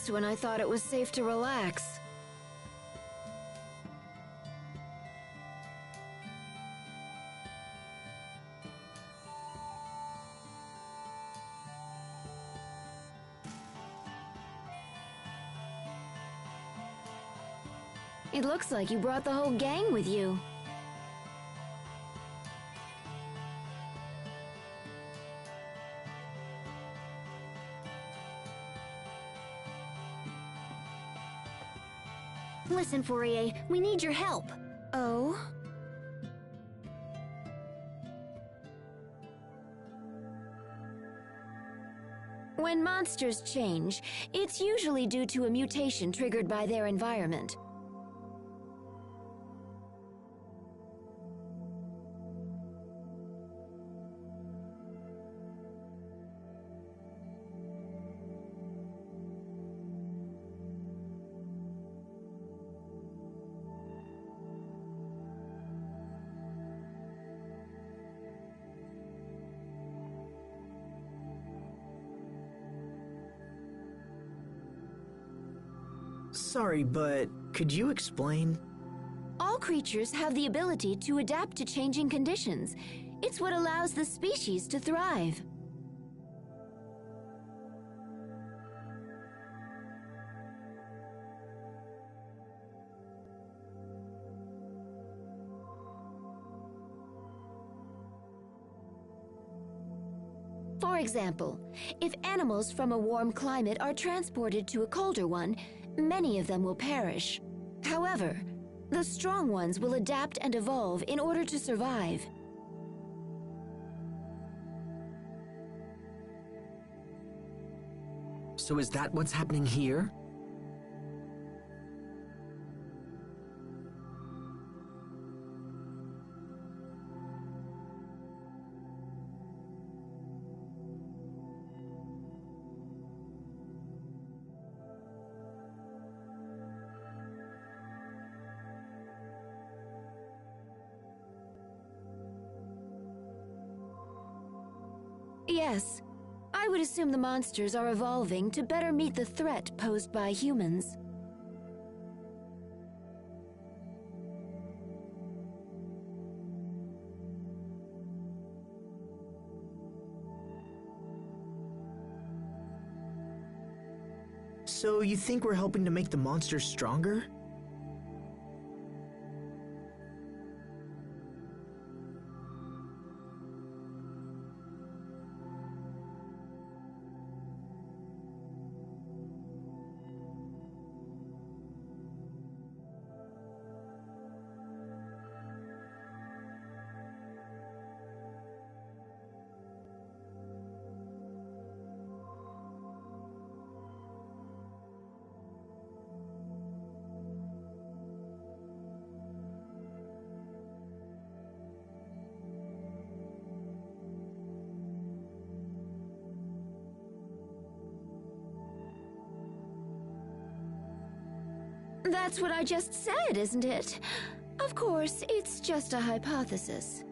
just when I thought it was safe to relax. It looks like you brought the whole gang with you. Listen, Fourier, we need your help. Oh? When monsters change, it's usually due to a mutation triggered by their environment. Sorry, but could you explain? All creatures have the ability to adapt to changing conditions. It's what allows the species to thrive. For example, if animals from a warm climate are transported to a colder one, many of them will perish. However, the strong ones will adapt and evolve in order to survive. So is that what's happening here? Yes, I would assume the monsters are evolving to better meet the threat posed by humans. So you think we're helping to make the monsters stronger? That's what I just said, isn't it? Of course, it's just a hypothesis.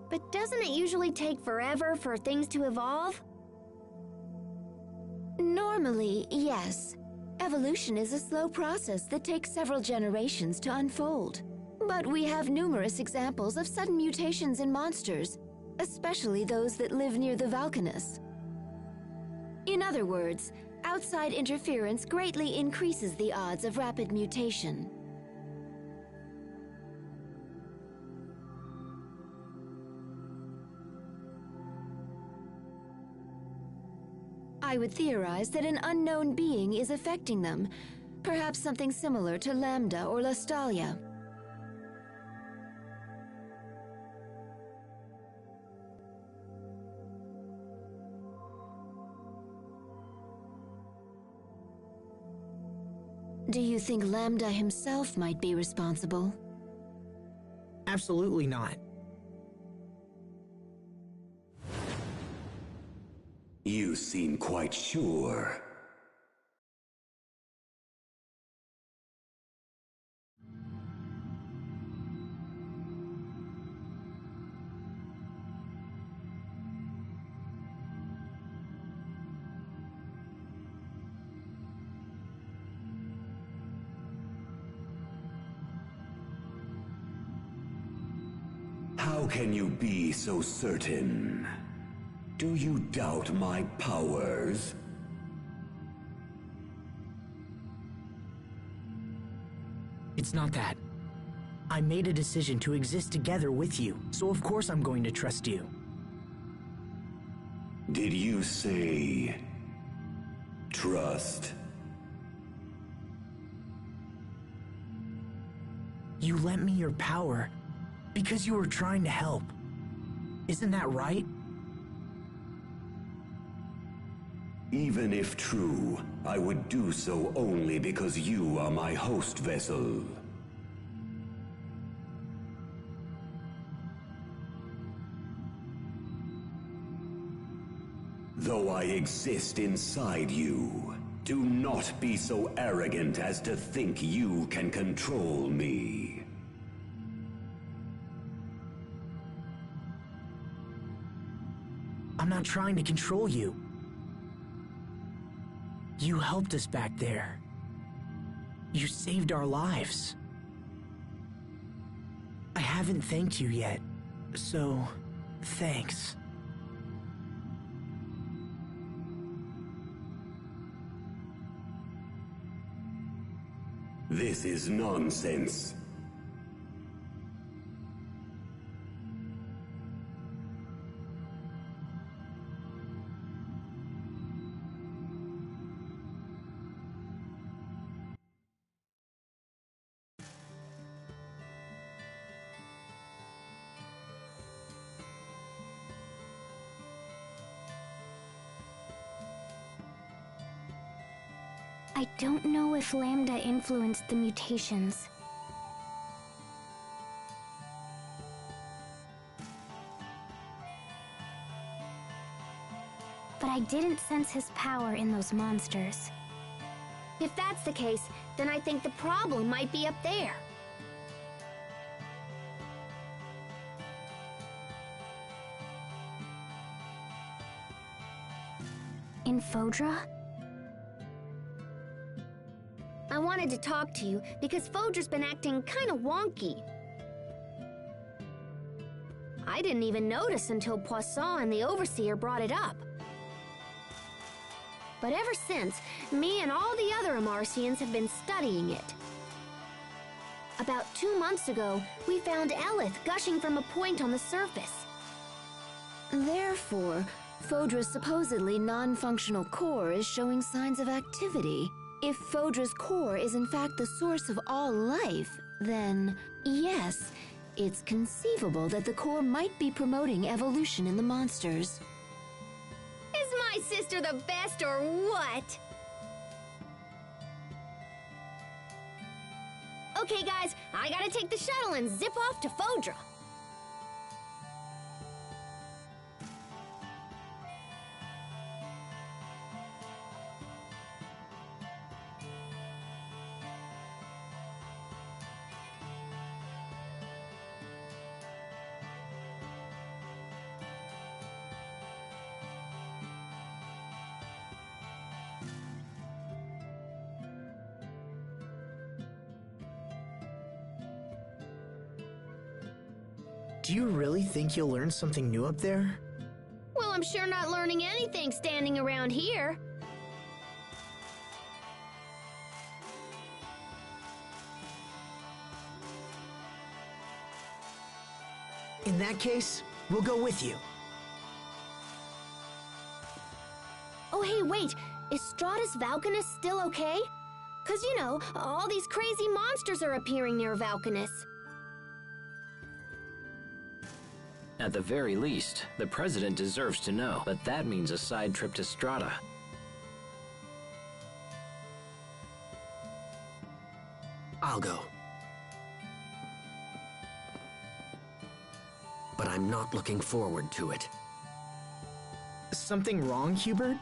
But doesn't it usually take forever for things to evolve? Normally, yes. Evolution is a slow process that takes several generations to unfold. But we have numerous examples of sudden mutations in monsters, especially those that live near the volcanoes. In other words, outside interference greatly increases the odds of rapid mutation. I would theorize that an unknown being is affecting them, perhaps something similar to Lambda or Lastalia. Do you think Lambda himself might be responsible? Absolutely not. You seem quite sure. How can you be so certain? Do you doubt my powers? It's not that. I made a decision to exist together with you, so of course I'm going to trust you. Did you say... trust? You lent me your power because you were trying to help. Isn't that right? Even if true, I would do so only because you are my host vessel. Though I exist inside you, do not be so arrogant as to think you can control me. I'm not trying to control you. You helped us back there. You saved our lives. I haven't thanked you yet, so thanks. This is nonsense. I don't know if Lambda influenced the mutations. But I didn't sense his power in those monsters. If that's the case, then I think the problem might be up there. In Fodra? I wanted to talk to you because Fodra's been acting kind of wonky. I didn't even notice until Poisson and the Overseer brought it up. But ever since, me and all the other Amarcians have been studying it. About 2 months ago, we found Elith gushing from a point on the surface. Therefore, Fodra's supposedly non-functional core is showing signs of activity. If Fodra's core is in fact the source of all life, then yes, it's conceivable that the core might be promoting evolution in the monsters. Is my sister the best or what? Okay guys, I gotta take the shuttle and zip off to Fodra. Do you really think you'll learn something new up there? Well, I'm sure not learning anything standing around here. In that case, we'll go with you. Oh, hey, wait. Is Stratus Valkanus still okay? 'Cause, you know, all these crazy monsters are appearing near Valkanus. At the very least, the president deserves to know, but that means a side trip to Strata. I'll go. But I'm not looking forward to it. Something wrong, Hubert?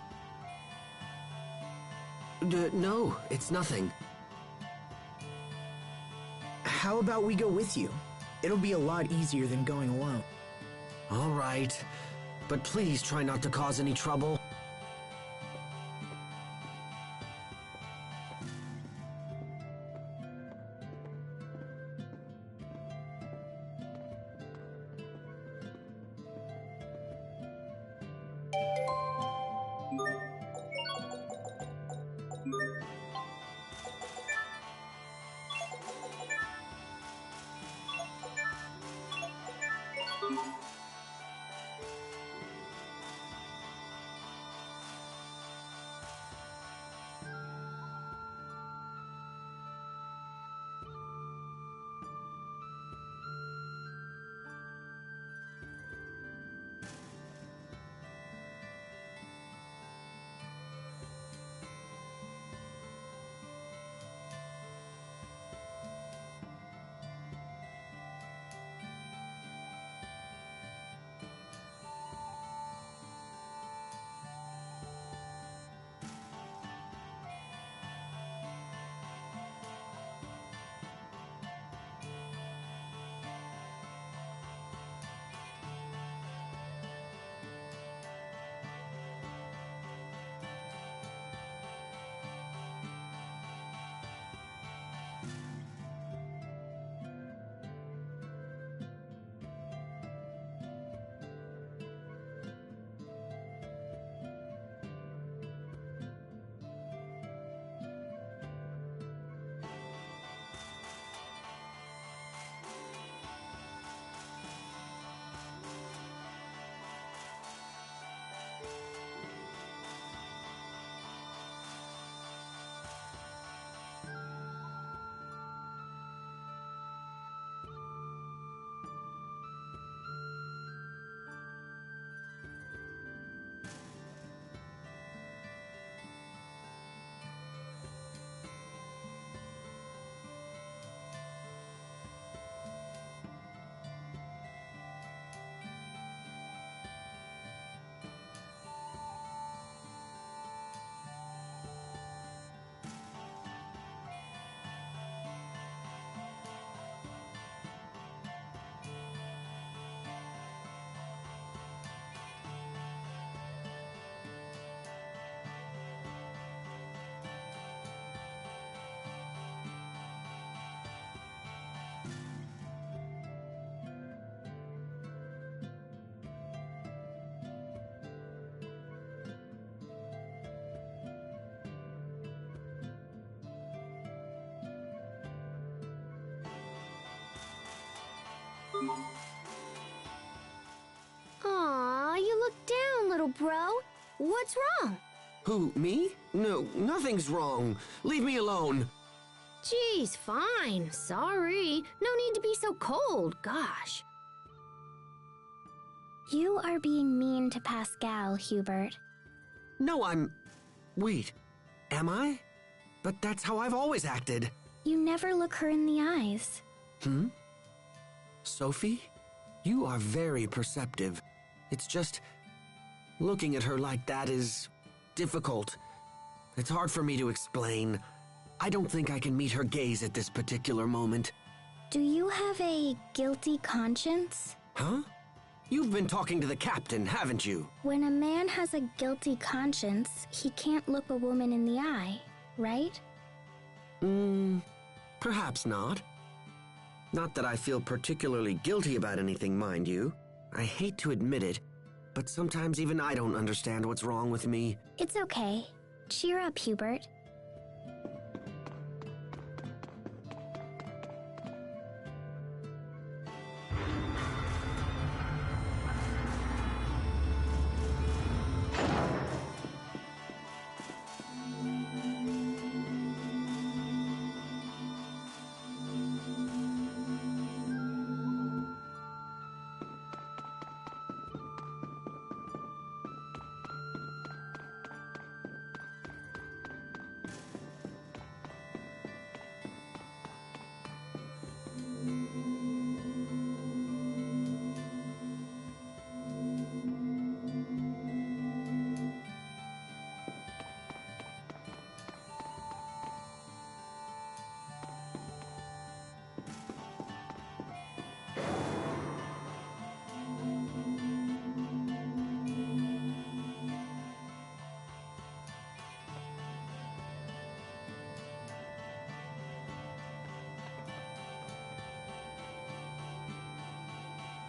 No, it's nothing. How about we go with you? It'll be a lot easier than going alone. All right, but please try not to cause any trouble. Aw, you look down, little bro. What's wrong? Who, me? No, nothing's wrong. Leave me alone. Geez, fine. Sorry. No need to be so cold. Gosh. You are being mean to Pascal, Hubert. No, Wait, am I? But that's how I've always acted. You never look her in the eyes. Sophie? You are very perceptive. It's just... looking at her like that is... difficult. It's hard for me to explain. I don't think I can meet her gaze at this particular moment. Do you have a guilty conscience? Huh? You've been talking to the captain, haven't you? When a man has a guilty conscience, he can't look a woman in the eye, right? Perhaps not. Not that I feel particularly guilty about anything, mind you. I hate to admit it, but sometimes even I don't understand what's wrong with me. It's okay. Cheer up, Hubert.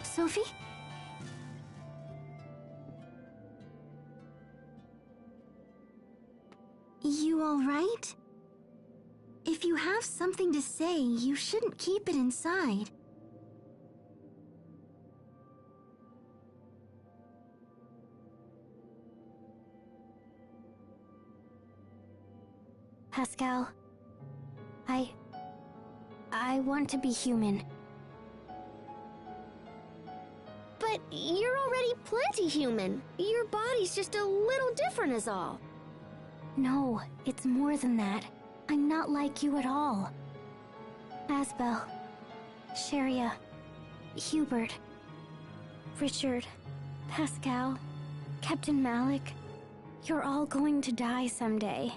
Sophie? You all right? If you have something to say, you shouldn't keep it inside. Pascal, I want to be human. But you're already plenty human. Your body's just a little different is all. No, it's more than that. I'm not like you at all. Asbel, Sharia, Hubert, Richard, Pascal, Captain Malik, you're all going to die someday.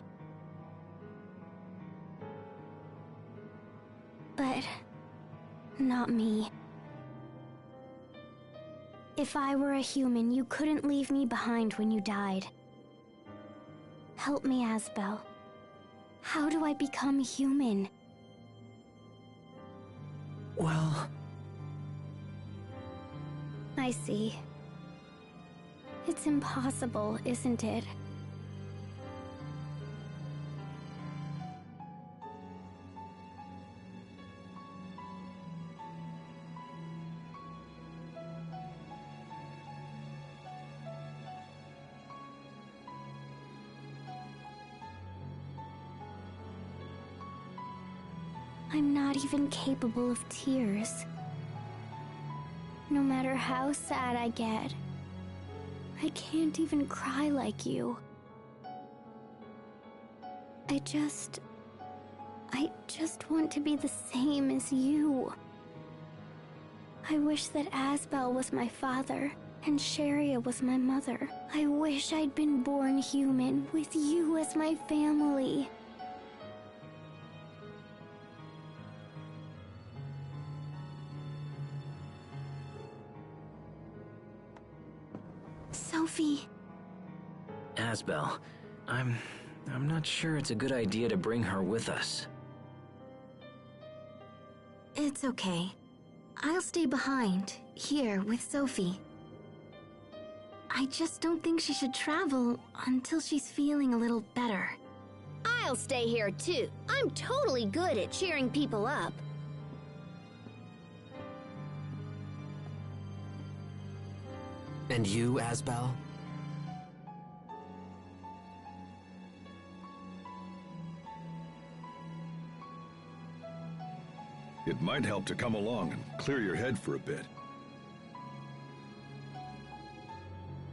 But not me. If I were a human, you couldn't leave me behind when you died. Help me, Asbel. How do I become human? Well... I see. It's impossible, isn't it? I'm not even capable of tears. No matter how sad I get, I can't even cry like you. I just want to be the same as you. I wish that Asbel was my father and Sharia was my mother. I wish I'd been born human with you as my family. Sophie. Asbel, I'm not sure it's a good idea to bring her with us. It's okay. I'll stay behind, here with Sophie. I just don't think she should travel until she's feeling a little better. I'll stay here too. I'm totally good at cheering people up. And you, Asbel? It might help to come along and clear your head for a bit.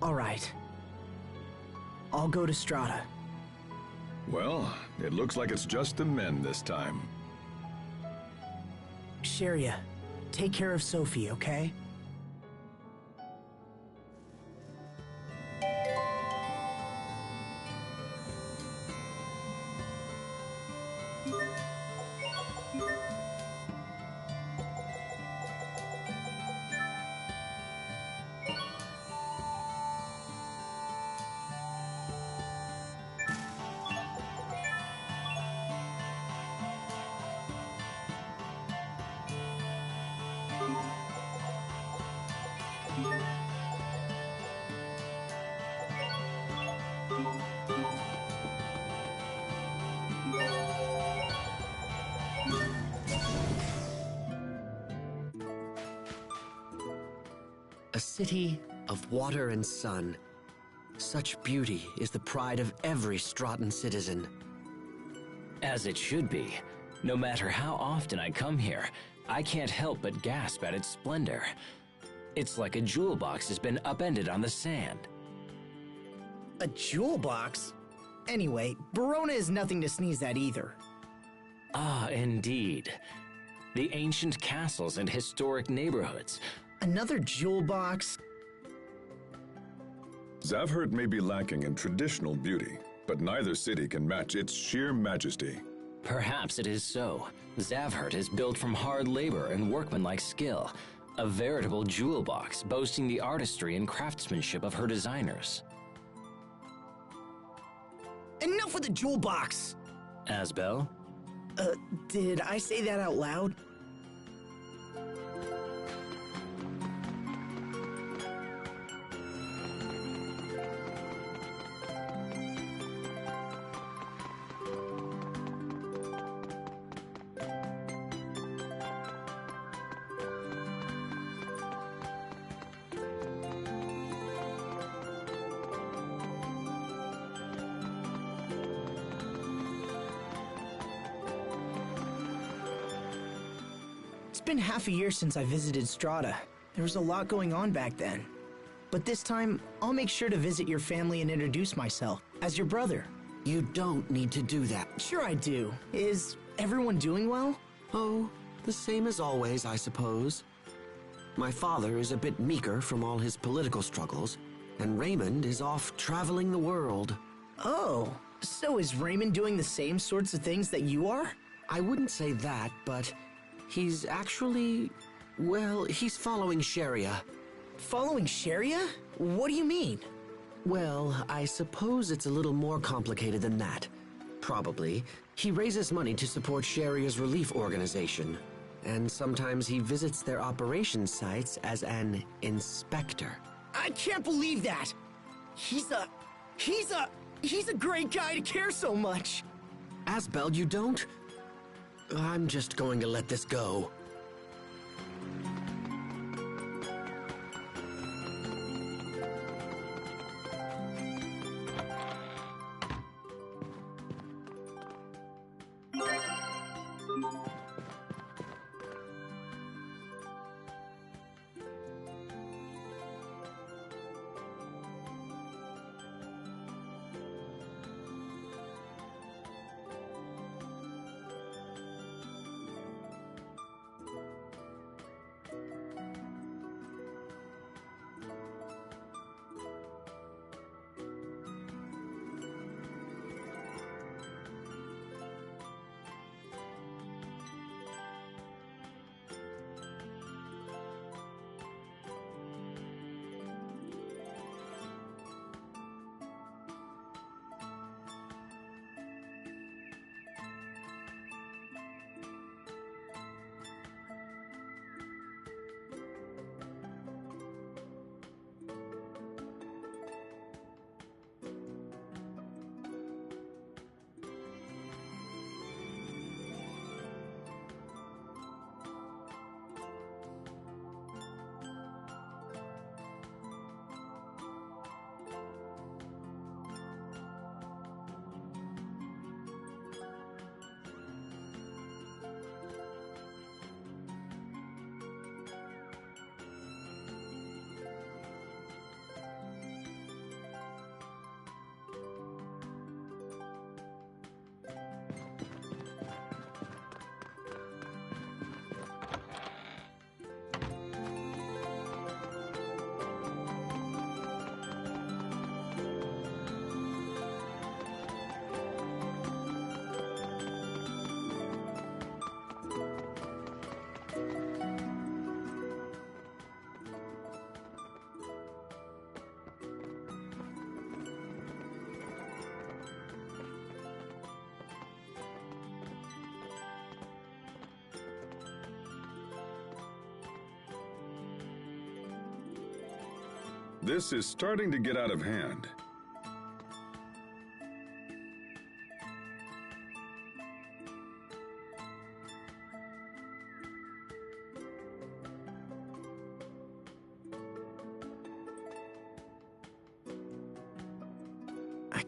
All right. I'll go to Strata. Well, it looks like it's just the men this time. Sharia, take care of Sophie, okay? A city of water and sun. Such beauty is the pride of every Strahtan citizen. As it should be. No matter how often I come here, I can't help but gasp at its splendor. It's like a jewel box has been upended on the sand. A jewel box? Anyway, Barona is nothing to sneeze at either. Ah, indeed. The ancient castles and historic neighborhoods. Another jewel box? Zavhert may be lacking in traditional beauty, but neither city can match its sheer majesty. Perhaps it is so. Zavhert is built from hard labor and workmanlike skill, a veritable jewel box boasting the artistry and craftsmanship of her designers. Enough with the jewel box! Asbel? Did I say that out loud? It's been half a year since I visited Strata. There was a lot going on back then. But this time, I'll make sure to visit your family and introduce myself as your brother. You don't need to do that. Sure I do. Is everyone doing well? Oh, the same as always, I suppose. My father is a bit meeker from all his political struggles, and Raymond is off traveling the world. Oh, so is Raymond doing the same sorts of things that you are? I wouldn't say that, but he's actually, well, he's following Sharia. Following Sharia? What do you mean? Well, I suppose it's a little more complicated than that. Probably. He raises money to support Sharia's relief organization, and sometimes he visits their operations sites as an inspector. I can't believe that! He's a great guy to care so much! Asbel, you don't? I'm just going to let this go. This is starting to get out of hand.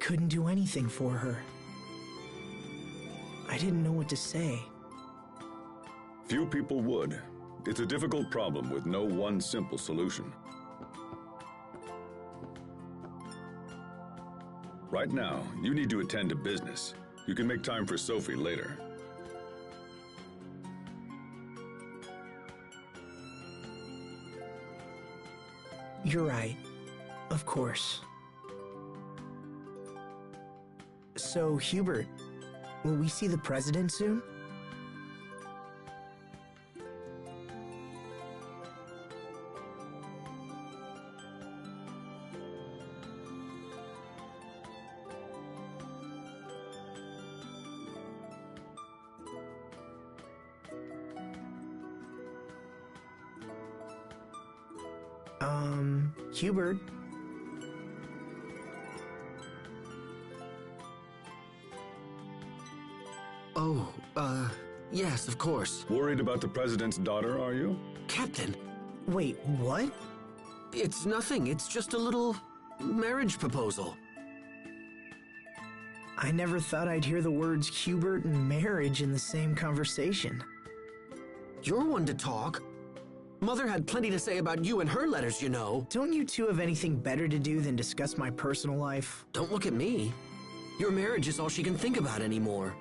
couldn't do anything for her. I didn't know what to say. Few people would. It's a difficult problem with no one simple solution. Right now, you need to attend to business. You can make time for Sophie later. You're right. Of course. So, Hubert, will we see the president soon? Hubert? Oh, yes, of course. Worried about the president's daughter, are you? Captain, Wait, what? it's nothing. It's just a little marriage proposal. I never thought I'd hear the words Hubert and marriage in the same conversation. You're one to talk. Mother had plenty to say about you in her letters, you know. Don't you two have anything better to do than discuss my personal life? Don't look at me. Your marriage is all she can think about anymore.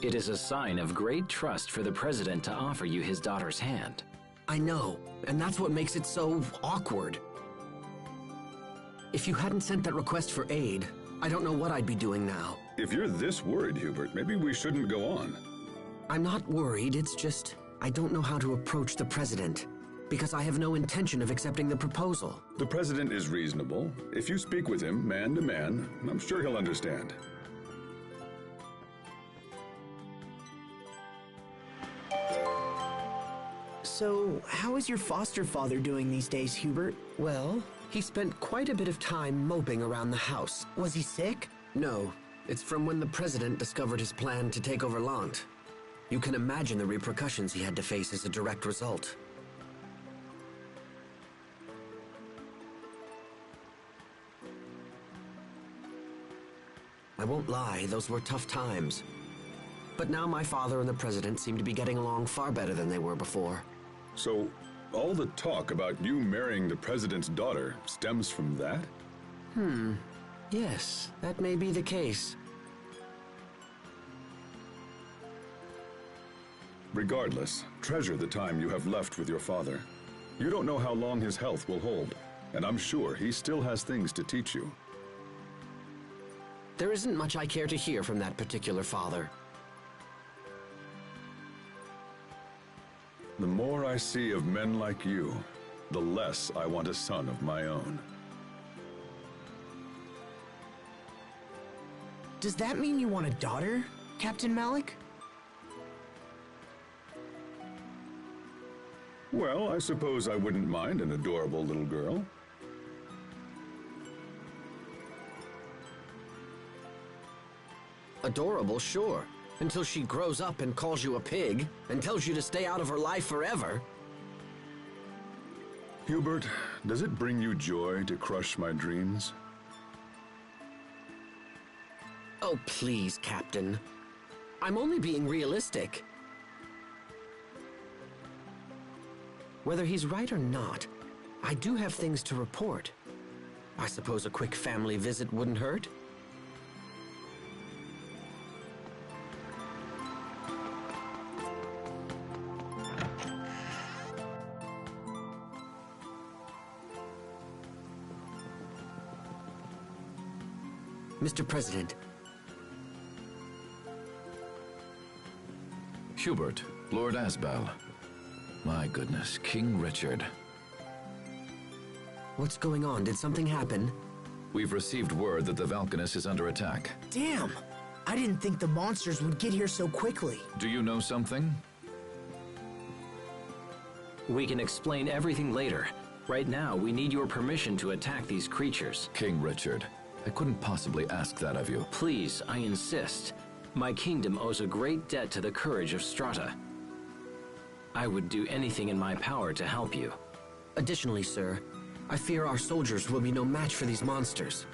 It is a sign of great trust for the president to offer you his daughter's hand. I know, and that's what makes it so awkward. If you hadn't sent that request for aid, I don't know what I'd be doing now. If you're this worried, Hubert, maybe we shouldn't go on. I'm not worried, it's just I don't know how to approach the president, because I have no intention of accepting the proposal. The president is reasonable. If you speak with him, man to man, I'm sure he'll understand. So, how is your foster father doing these days, Hubert? Well, he spent quite a bit of time moping around the house. Was he sick? No, it's from when the president discovered his plan to take over Lant. You can imagine the repercussions he had to face as a direct result. I won't lie, those were tough times. But now my father and the president seem to be getting along far better than they were before. So, all the talk about you marrying the president's daughter stems from that? Yes, that may be the case. Regardless, treasure the time you have left with your father. You don't know how long his health will hold, and I'm sure he still has things to teach you. There isn't much I care to hear from that particular father. The more I see of men like you, the less I want a son of my own. Does that mean you want a daughter, Captain Malik? Well, I suppose I wouldn't mind an adorable little girl. Adorable, sure. Until she grows up and calls you a pig, and tells you to stay out of her life forever. Hubert, does it bring you joy to crush my dreams? Oh, please, Captain. I'm only being realistic. Whether he's right or not, I do have things to report. I suppose a quick family visit wouldn't hurt? Mr. President. Hubert, Lord Asbel. My goodness, King Richard. What's going on? Did something happen? We've received word that the Valkanus is under attack. Damn! I didn't think the monsters would get here so quickly. Do you know something? We can explain everything later. Right now, we need your permission to attack these creatures. King Richard, I couldn't possibly ask that of you. Please, I insist. My kingdom owes a great debt to the courage of Strata. I would do anything in my power to help you. Additionally, sir, I fear our soldiers will be no match for these monsters.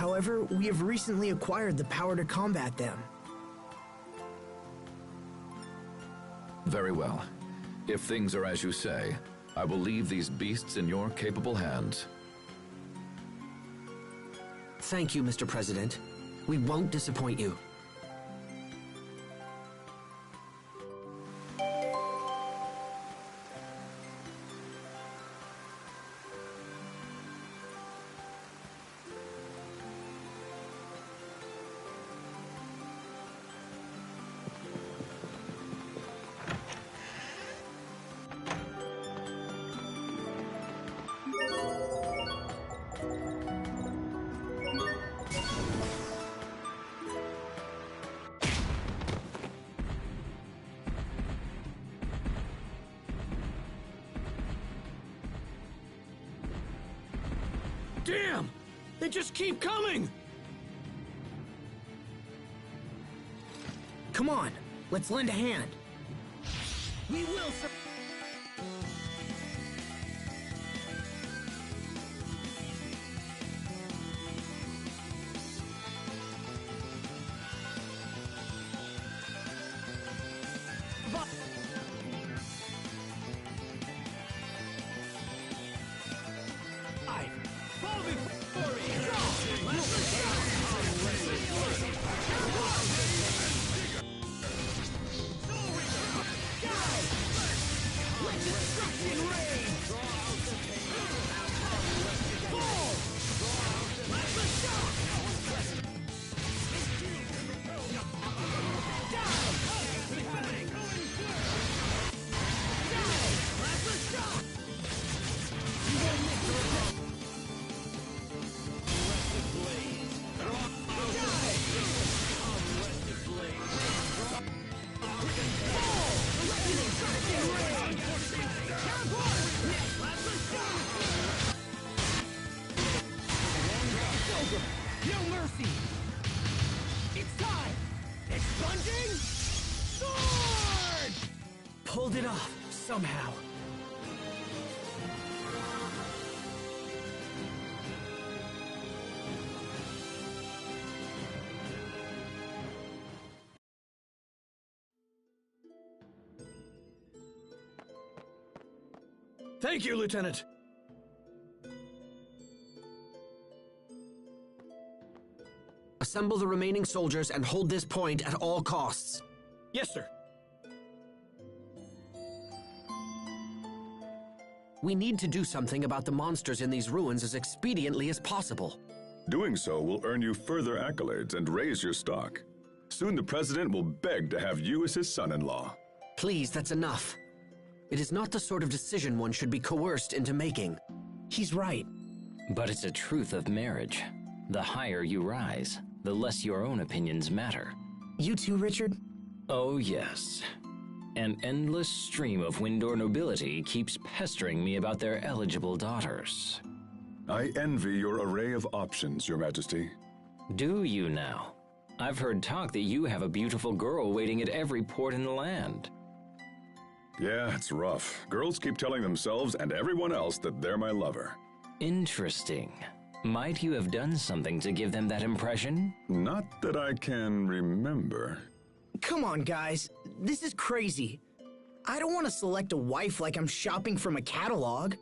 However, we have recently acquired the power to combat them. Very well. If things are as you say, I will leave these beasts in your capable hands. Thank you, Mr. President. We won't disappoint you. Damn! They just keep coming! Come on, let's lend a hand. We will no mercy! It's time! Expunging sword! Pulled it off, somehow. Thank you, Lieutenant! Assemble the remaining soldiers and hold this point at all costs. Yes, sir. We need to do something about the monsters in these ruins as expediently as possible. Doing so will earn you further accolades and raise your stock. Soon the President will beg to have you as his son-in-law. Please, that's enough. It is not the sort of decision one should be coerced into making. He's right. But it's a truth of marriage. The higher you rise, the less your own opinions matter. You too, Richard? Oh, yes. An endless stream of Windor nobility keeps pestering me about their eligible daughters. I envy your array of options, Your Majesty. Do you now? I've heard talk that you have a beautiful girl waiting at every port in the land. Yeah, it's rough. Girls keep telling themselves and everyone else that they're my lover. Interesting. Might you have done something to give them that impression? Not that I can remember. Come on, guys. This is crazy. I don't want to select a wife like I'm shopping from a catalog.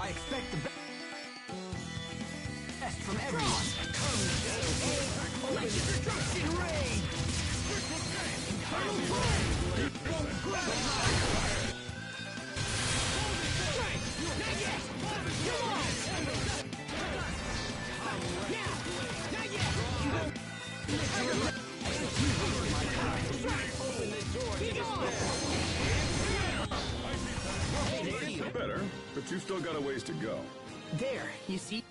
I expect the best from everyone. Open destruction rain! Infernal flame! Won't grab it! Not yet! Come on! Yeah! Not yet! You won't... Open the door to despair! Better, but you've still got a ways to go. There, you see?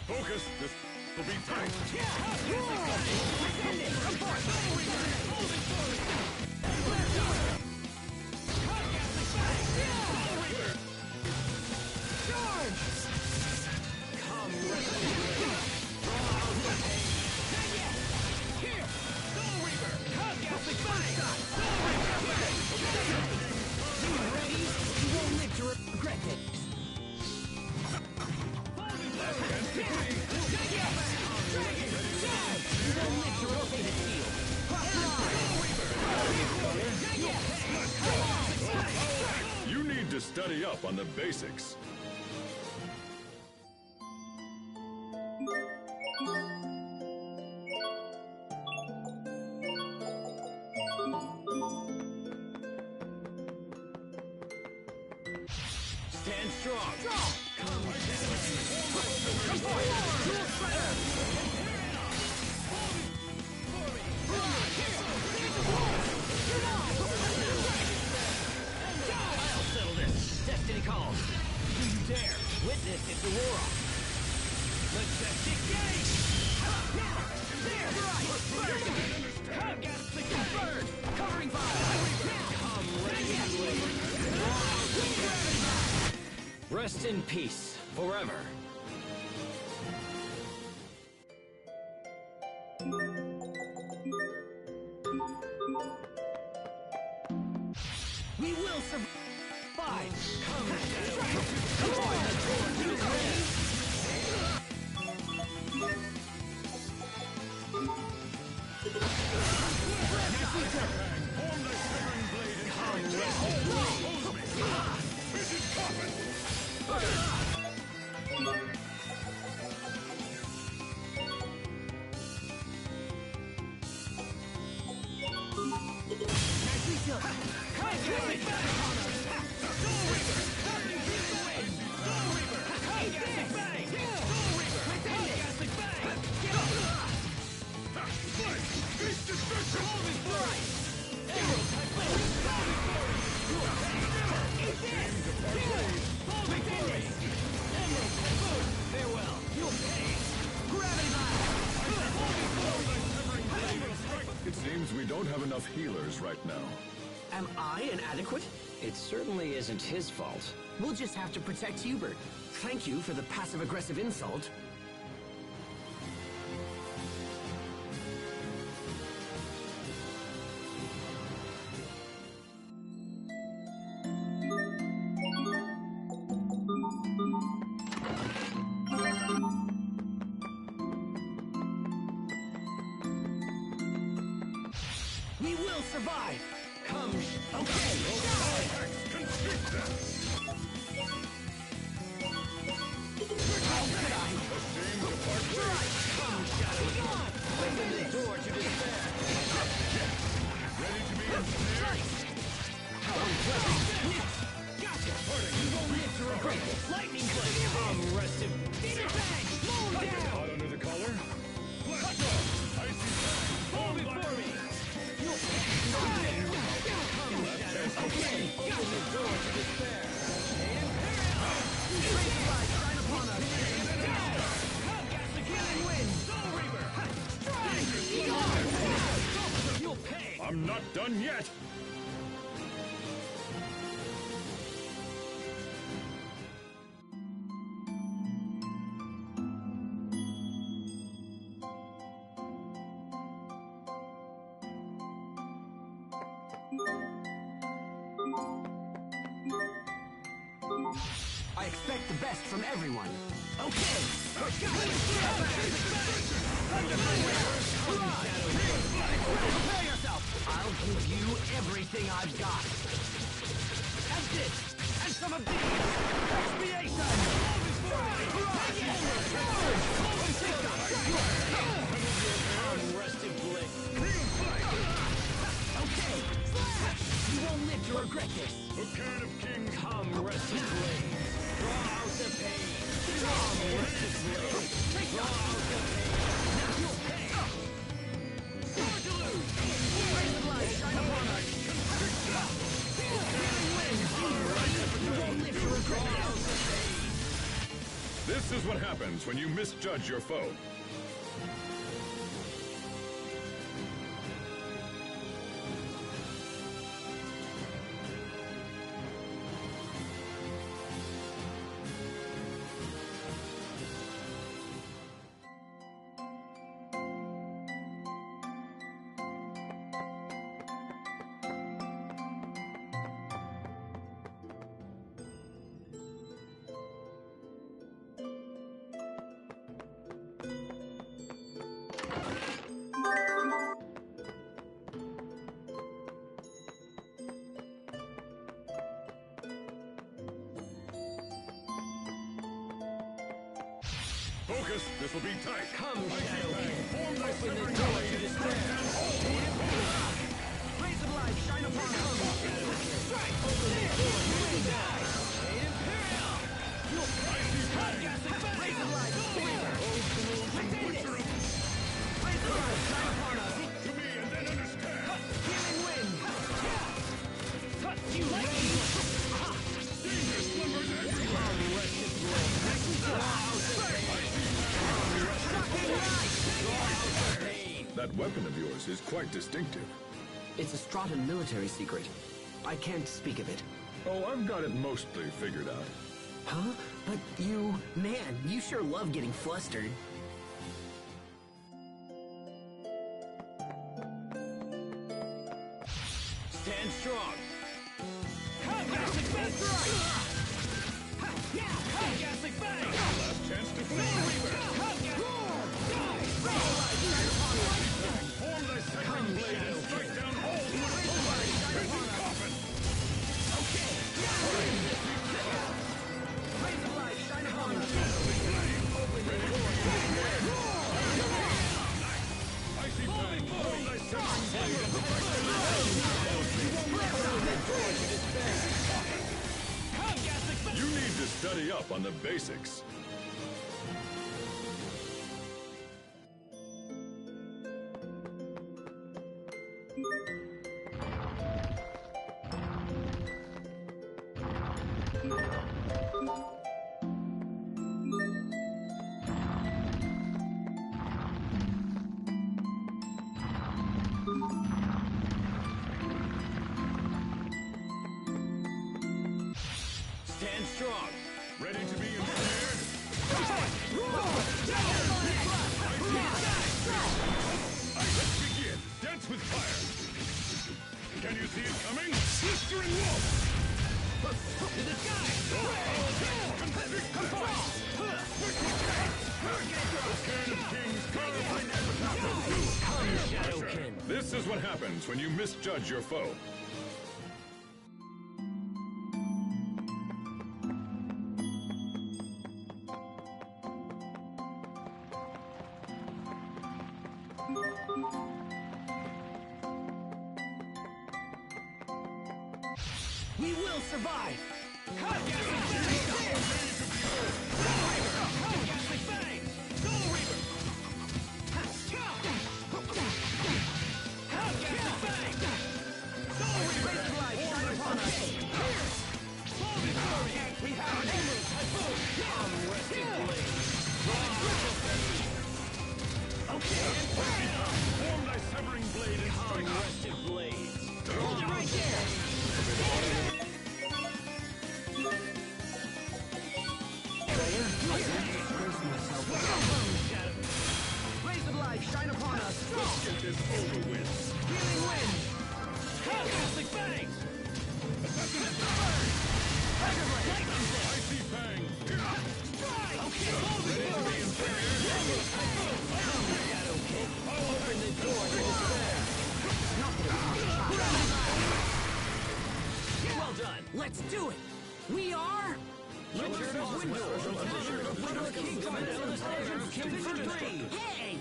Focus! This will be tight! You need to study up on the basics. Stand strong. I'll settle this. Destiny calls. Do you dare? Witness its aurora. Majestic gate! There! Right! I've got the bird! Covering fire! Come ready! Rest in peace, forever. We will survive! Come on! seems we don't have enough healers right now. Am I inadequate? It certainly isn't his fault. We'll just have to protect Hubert. Thank you for the passive-aggressive insult. We will survive! Come, okay! How could I? Come, Shadow! Open the door to despair! Ready to be ensnared? How unpleasant! Gotcha! You won't live to regret this! Lightning blade! Come, restive! Demon bang! Mow down! Hot under the collar? Flash draw! Icy fang! Fall before me! You'll come, Shadow! Okay! Open the door to despair! Imperial! Great light shine upon us! Down! Come, gas the killing wind! Soul Reaper! Strike! You'll pay! I'm not done yet! I expect the best from everyone. Okay! Prepare yourself! I'll give you everything I've got. And this! And some of these! Expiation! Unrested blade! Okay! You won't live to regret this! A can of kings! Come, rested blade! Draw out the pain! Come, rested blade! Draw out the pain! Now you'll pay! Sword to lose! Raise the light, shine upon us! Healing wind! You won't live to regret this! This is what happens when you misjudge your foe. Focus, this will be tight. Come, Shadow! Form thy Open the severing door blade to and despair! strike down all who oppose. Rays of light shine upon us! Strike! Open the door to despair! Imperial! You'll Rays of light! Retain this! Rays of light shine upon us! To me and then understand. Healing wind! You lightning! Danger slumbers everywhere. Unrested blade! Draw out the pain! Shocking light! Draw out the pain! That weapon of yours is quite distinctive. It's a Strata military secret. I can't speak of it. Oh, I've got it mostly figured out. Huh? But you... Man, you sure love getting flustered. Stand strong! Gaslic Bang! Gaslic Bang! Last chance to flee. Form thy severing blade and strike down all who oppose. Coffin! Rays of light shine upon us! Icy fang! Form thy severing blade and strike down. You need to study up on the basics. strong. Ready to be inspired? Let's begin. Dance with fire. Can you see it coming? Blistering wolf. To the sky! Come, Shadowkin! This is what happens when you misjudge your foe. We will survive! Form thy severing blade and strike. Rusted blades! Hold it right there! Rays of light shine upon us! Let's get this over with. Healing wind! Ghastly fangs! Icy fang. Open the door to despair! Well done! Let's do it! We are... Hey!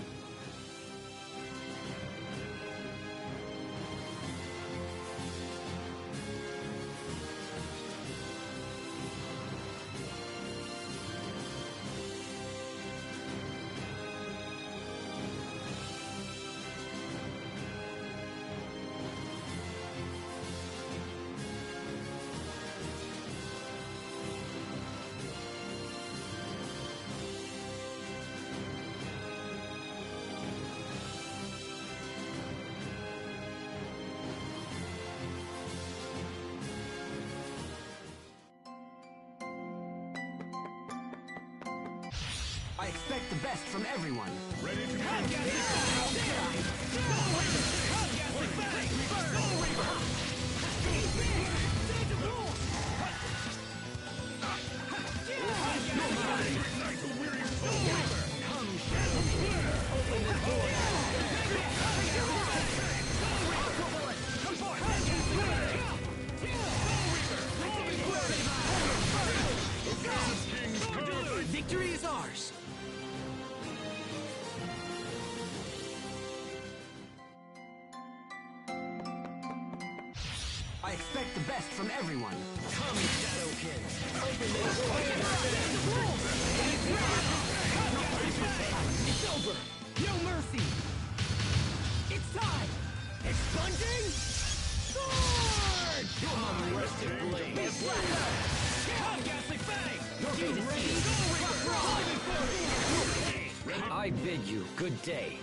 I expect the best from everyone. Ready to be Victory is ours! I expect the best from everyone. Come, Shadowkin! Open the Sober! No mercy! It's time! Expunging! Sword! Come, Rusted Blade! Come, Ghastly Fang! I bid you good day.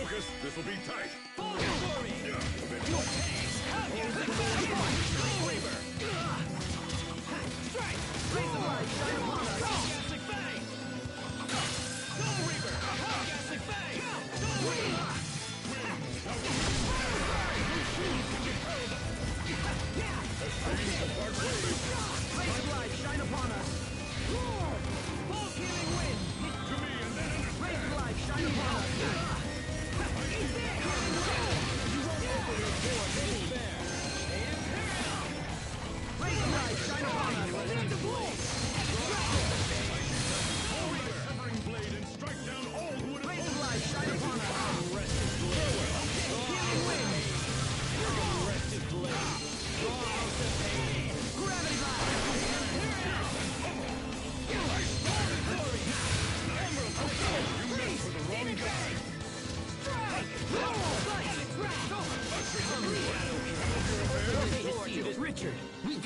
focus. This will be tight. Focus for me! Strike! Raise the light! Shine upon us! Ghastly Fang! Go Reaper! Ghastly Fang! Go Reaper! Raise the light! Shine upon us! Full healing wind! Look to me and then Raise the light! Shine upon us! Eat this!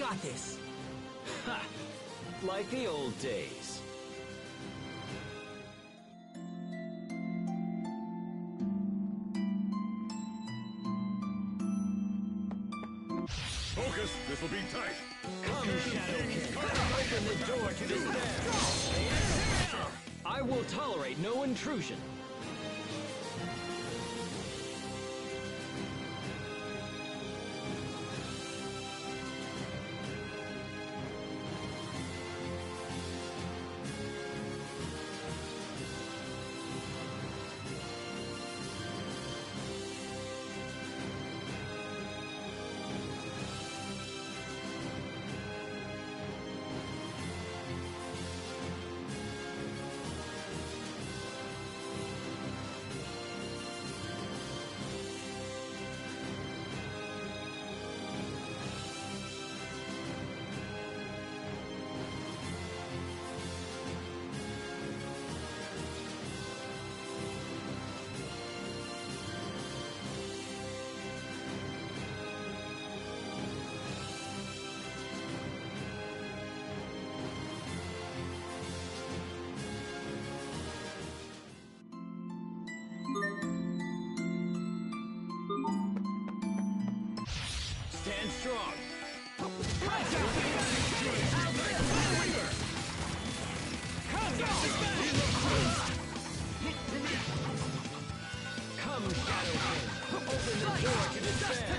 got this. Ha! Like the old days. Focus! This will be tight! Come, Shadowkin! Open the door to despair! I will tolerate no intrusion. Stand strong. Come, Shadowkin. Open the door to despair.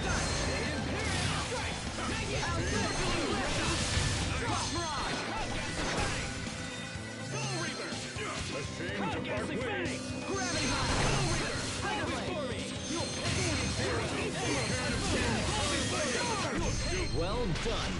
Ashamed to part ways! Gravity High! Before me! Well done.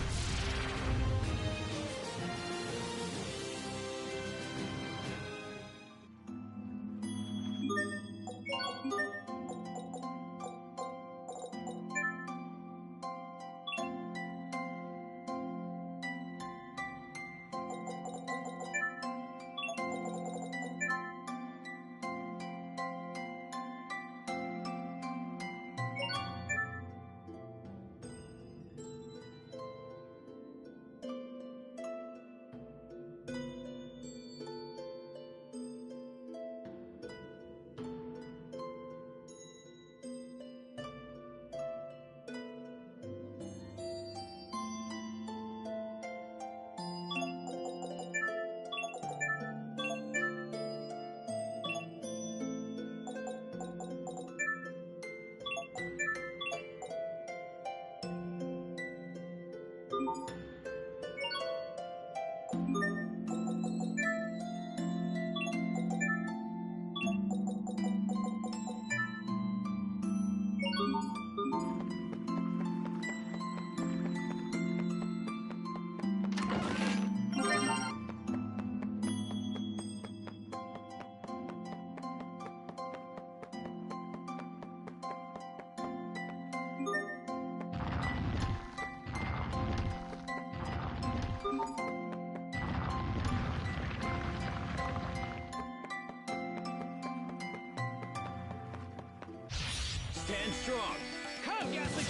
Stand strong. Come, Gaslight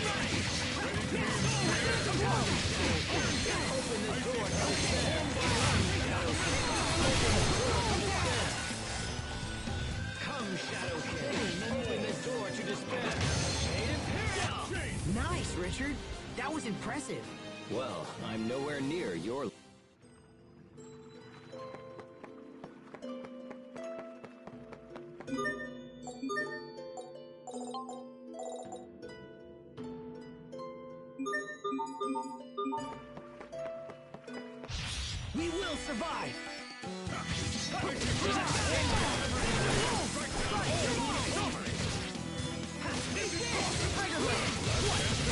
Open the door to despair. Come, Shadowkin. Open the door to despair. Nice, Richard. That was impressive. Well, I'm nowhere near your... We will survive!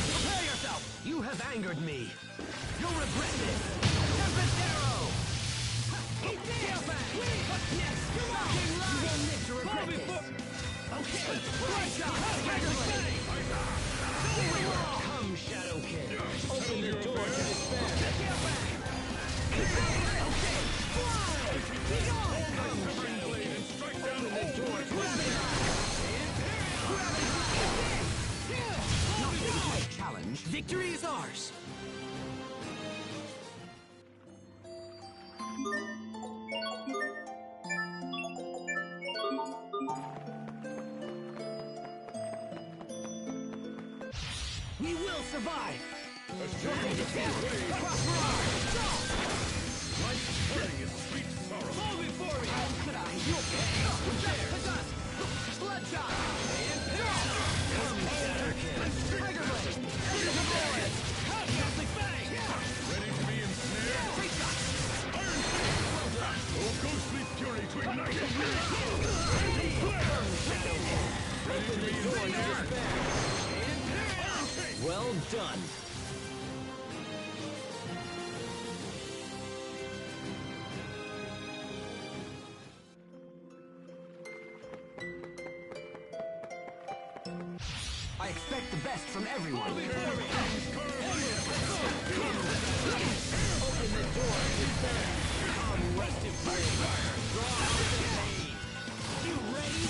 Prepare yourself! You have angered me. You'll regret this. Tempest Arrow! Yes! You will live to regret this. Okay! Come, Shadowkin. Open the door to despair. Okay! Fly! Be gone! Come, Shadowkin. Open the door to despair. Challenge. Victory is ours. We will survive! Turning in sweet sorrow. Hold it for me! How could I? You'll pay! There! The dust! Bloodshot! Tiger Blade! Cosmic Bang! Ready to be ensnared? Iron Fist! Well done! Oh, ghostly fury to ignite! Ready to be ensnared? Well done. I expect the best from everyone. Open the door to despair. Come rest in peace. Draw out the pain. You ready?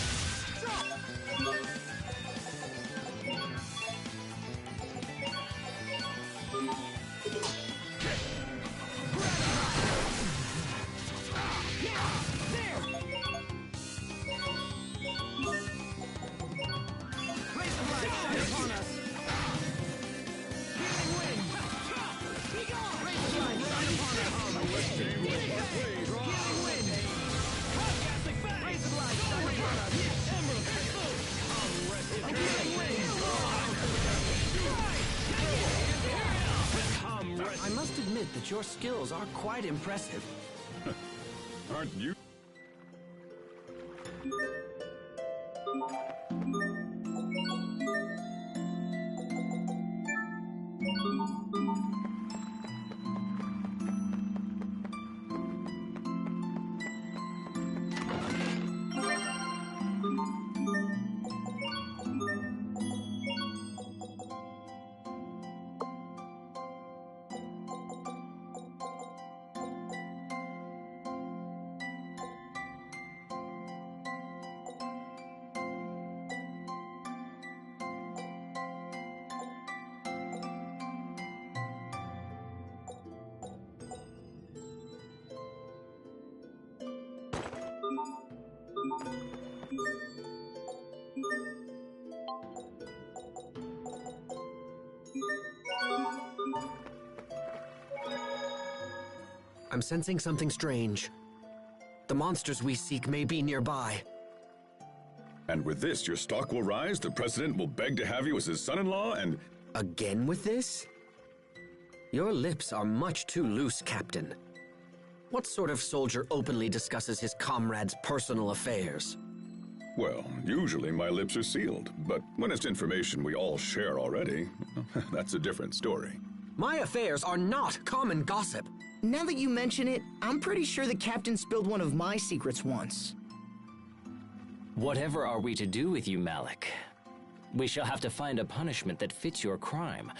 I must admit that your skills are quite impressive. Aren't you? I'm sensing something strange. The monsters we seek may be nearby. And with this, your stock will rise, the president will beg to have you as his son-in-law, and... Again with this? Your lips are much too loose, Captain. What sort of soldier openly discusses his comrades' personal affairs? Well, usually my lips are sealed, but when it's information we all share already, that's a different story. My affairs are not common gossip. Now that you mention it, I'm pretty sure the captain spilled one of my secrets once. Whatever are we to do with you, Malik? We shall have to find a punishment that fits your crime.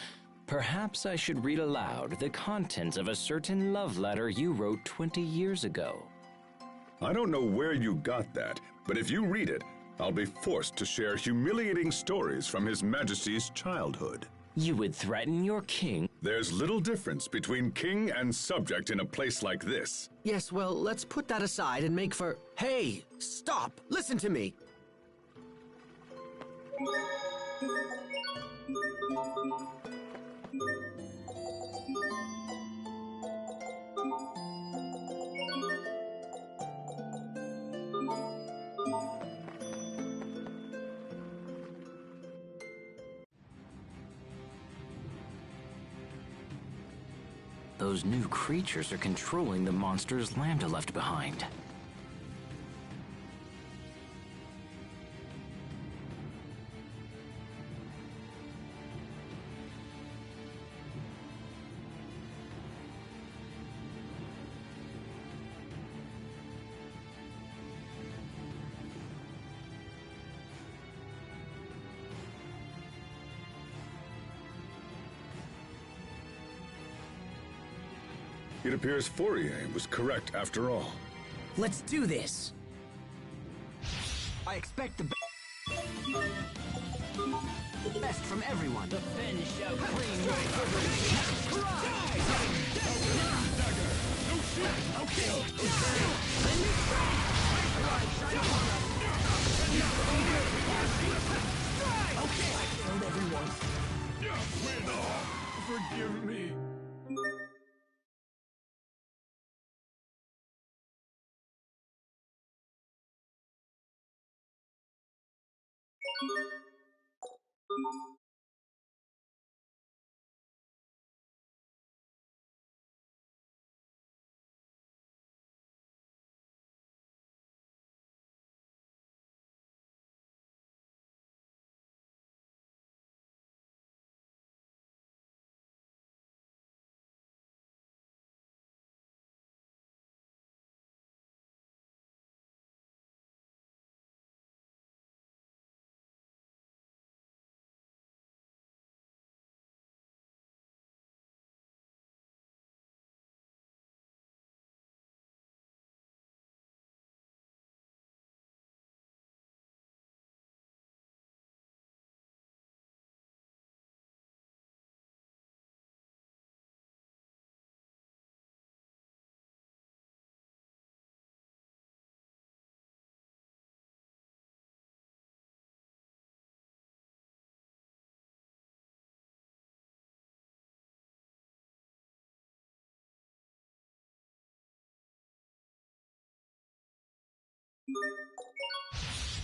Perhaps I should read aloud the contents of a certain love letter you wrote 20 years ago. I don't know where you got that, but if you read it, I'll be forced to share humiliating stories from His Majesty's childhood. You would threaten your king? There's little difference between king and subject in a place like this. Yes, well, let's put that aside and make for... Hey, stop! Listen to me! Those new creatures are controlling the monsters Lambda left behind. It appears Fourier was correct after all. Let's do this. I expect the best from everyone. The fen shall cream your quivering. Forgive me.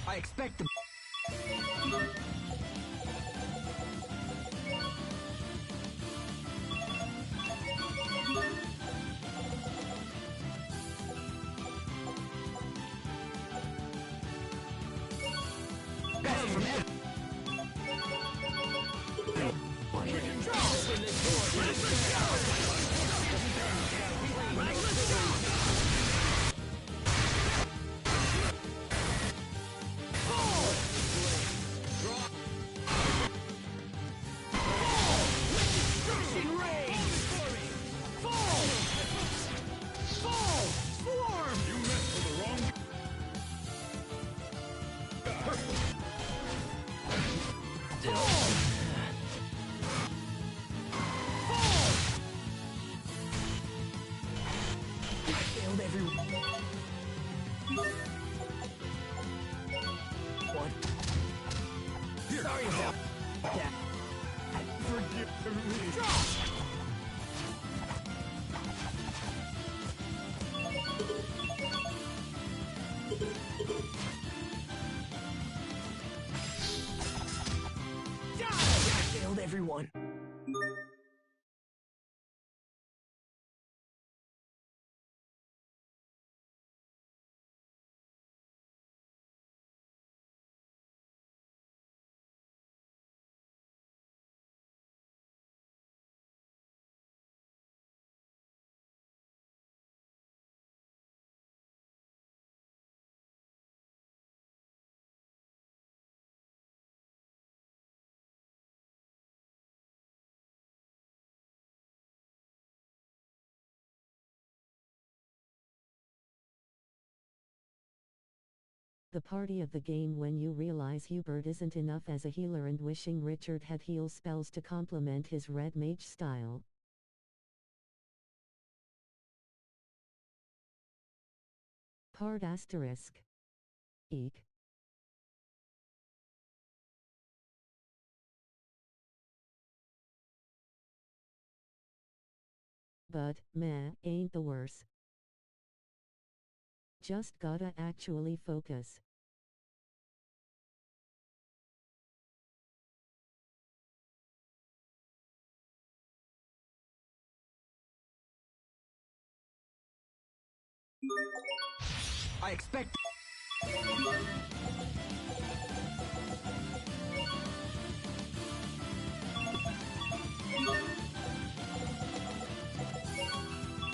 I expect the... best from every... Sorry about that. Forgive me. I failed everyone. The party of the game when you realize Hubert isn't enough as a healer and wishing Richard had heal spells to complement his red mage style. Part asterisk. Eek. But, meh, ain't the worst. Just gotta actually focus. I expect...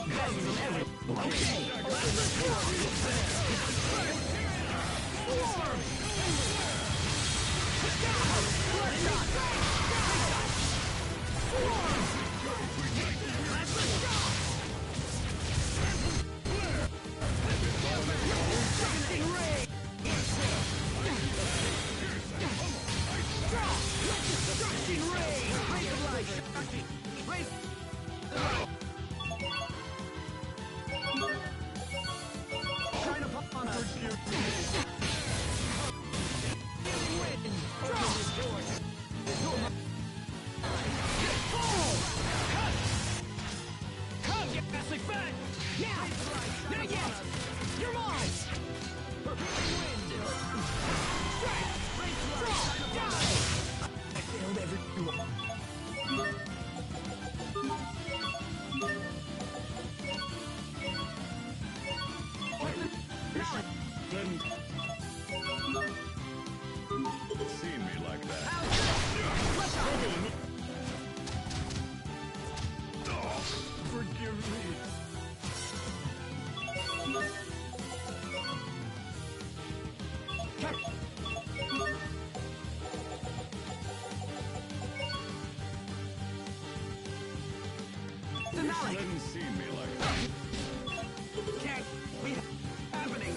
best from every... Okay. Malik! Didn't see me like that. Can't be happening.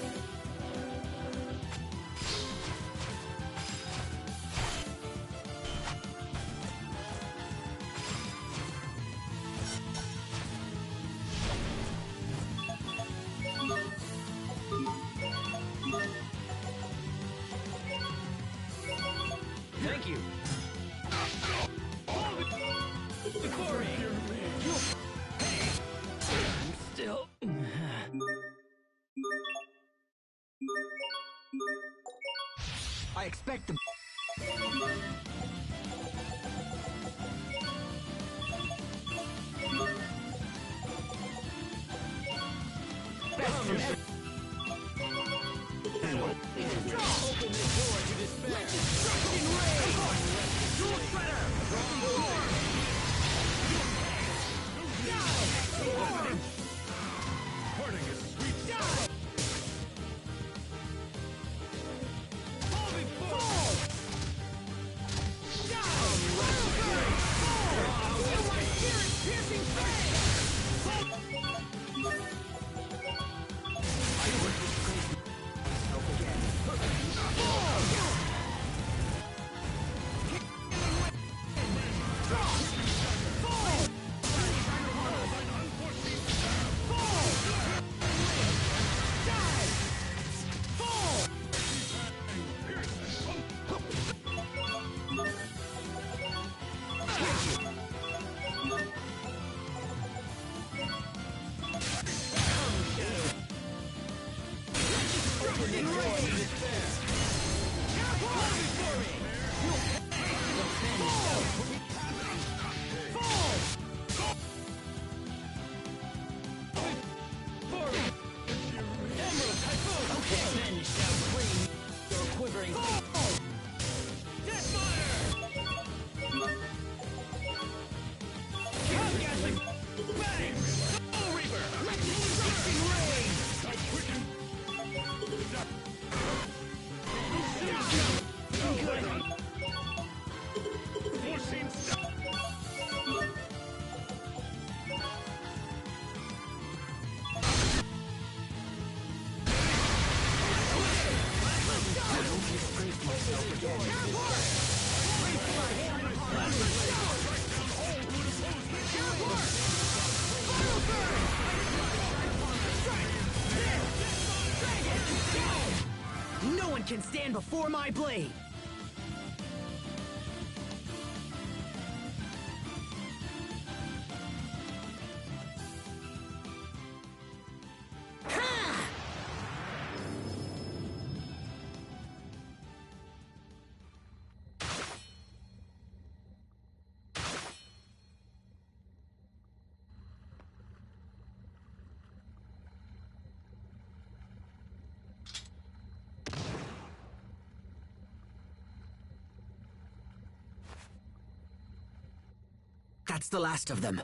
Thank you. Still. I expect the. Open this door to despair. Destruction ray! Dual shredder! Parting is sweet. Holding full! Feel my spirit-piercing flame! I would disgrace myself again. No one can stand before my blade! That's the last of them.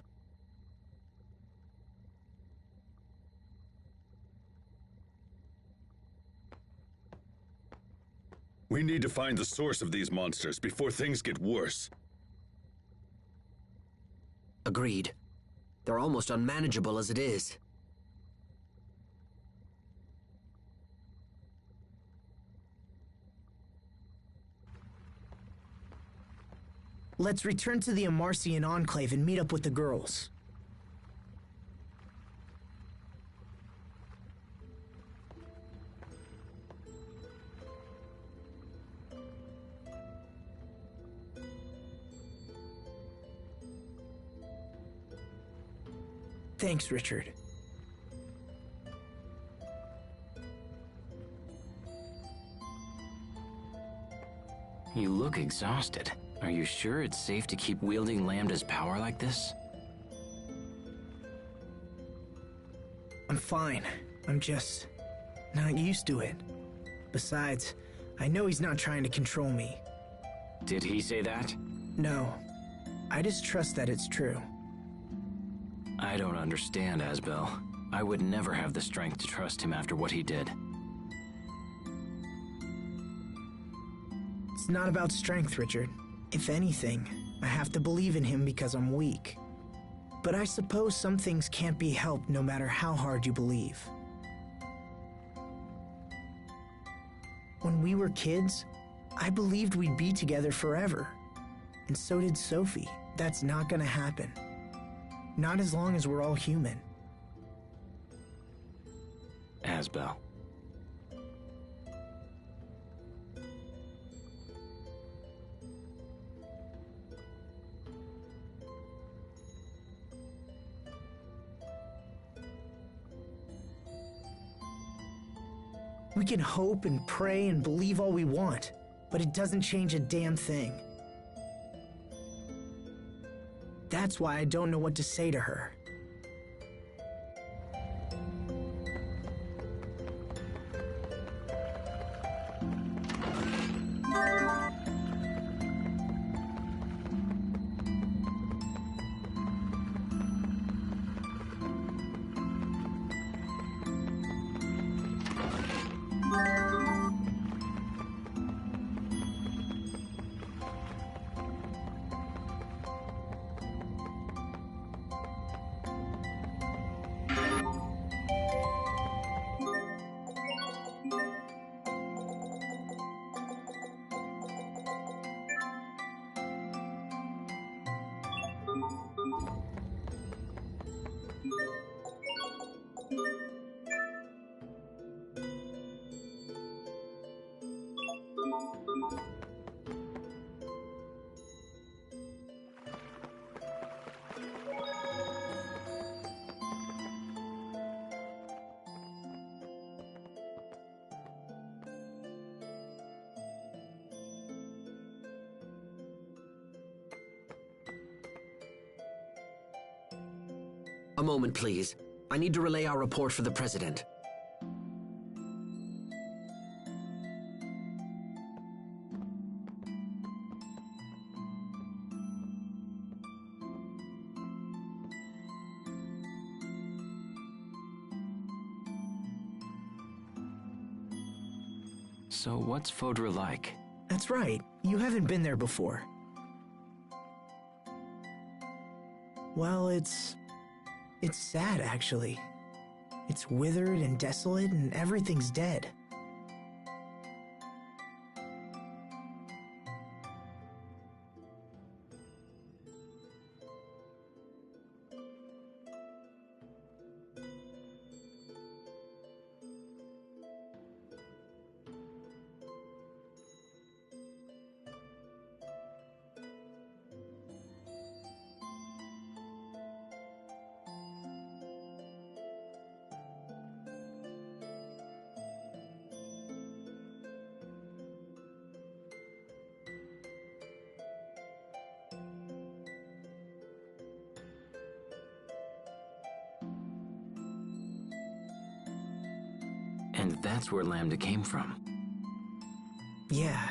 We need to find the source of these monsters before things get worse. Agreed. They're almost unmanageable as it is. Let's return to the Amarcian Enclave and meet up with the girls. Thanks, Richard. You look exhausted. Are you sure it's safe to keep wielding Lambda's power like this? I'm fine. I'm just not used to it. Besides, I know he's not trying to control me. Did he say that? No. I just trust that it's true. I don't understand, Asbel. I would never have the strength to trust him after what he did. It's not about strength, Richard. If anything, I have to believe in him because I'm weak. But I suppose some things can't be helped no matter how hard you believe. When we were kids, I believed we'd be together forever. And so did Sophie. That's not gonna happen. Not as long as we're all human. Asbel. We can hope and pray and believe all we want, but it doesn't change a damn thing. That's why I don't know what to say to her. A moment, please. I need to relay our report for the President. So what's Fodra like? That's right. You haven't been there before. Well, it's sad, actually. It's withered and desolate, and everything's dead. And that's where Lambda came from. Yeah.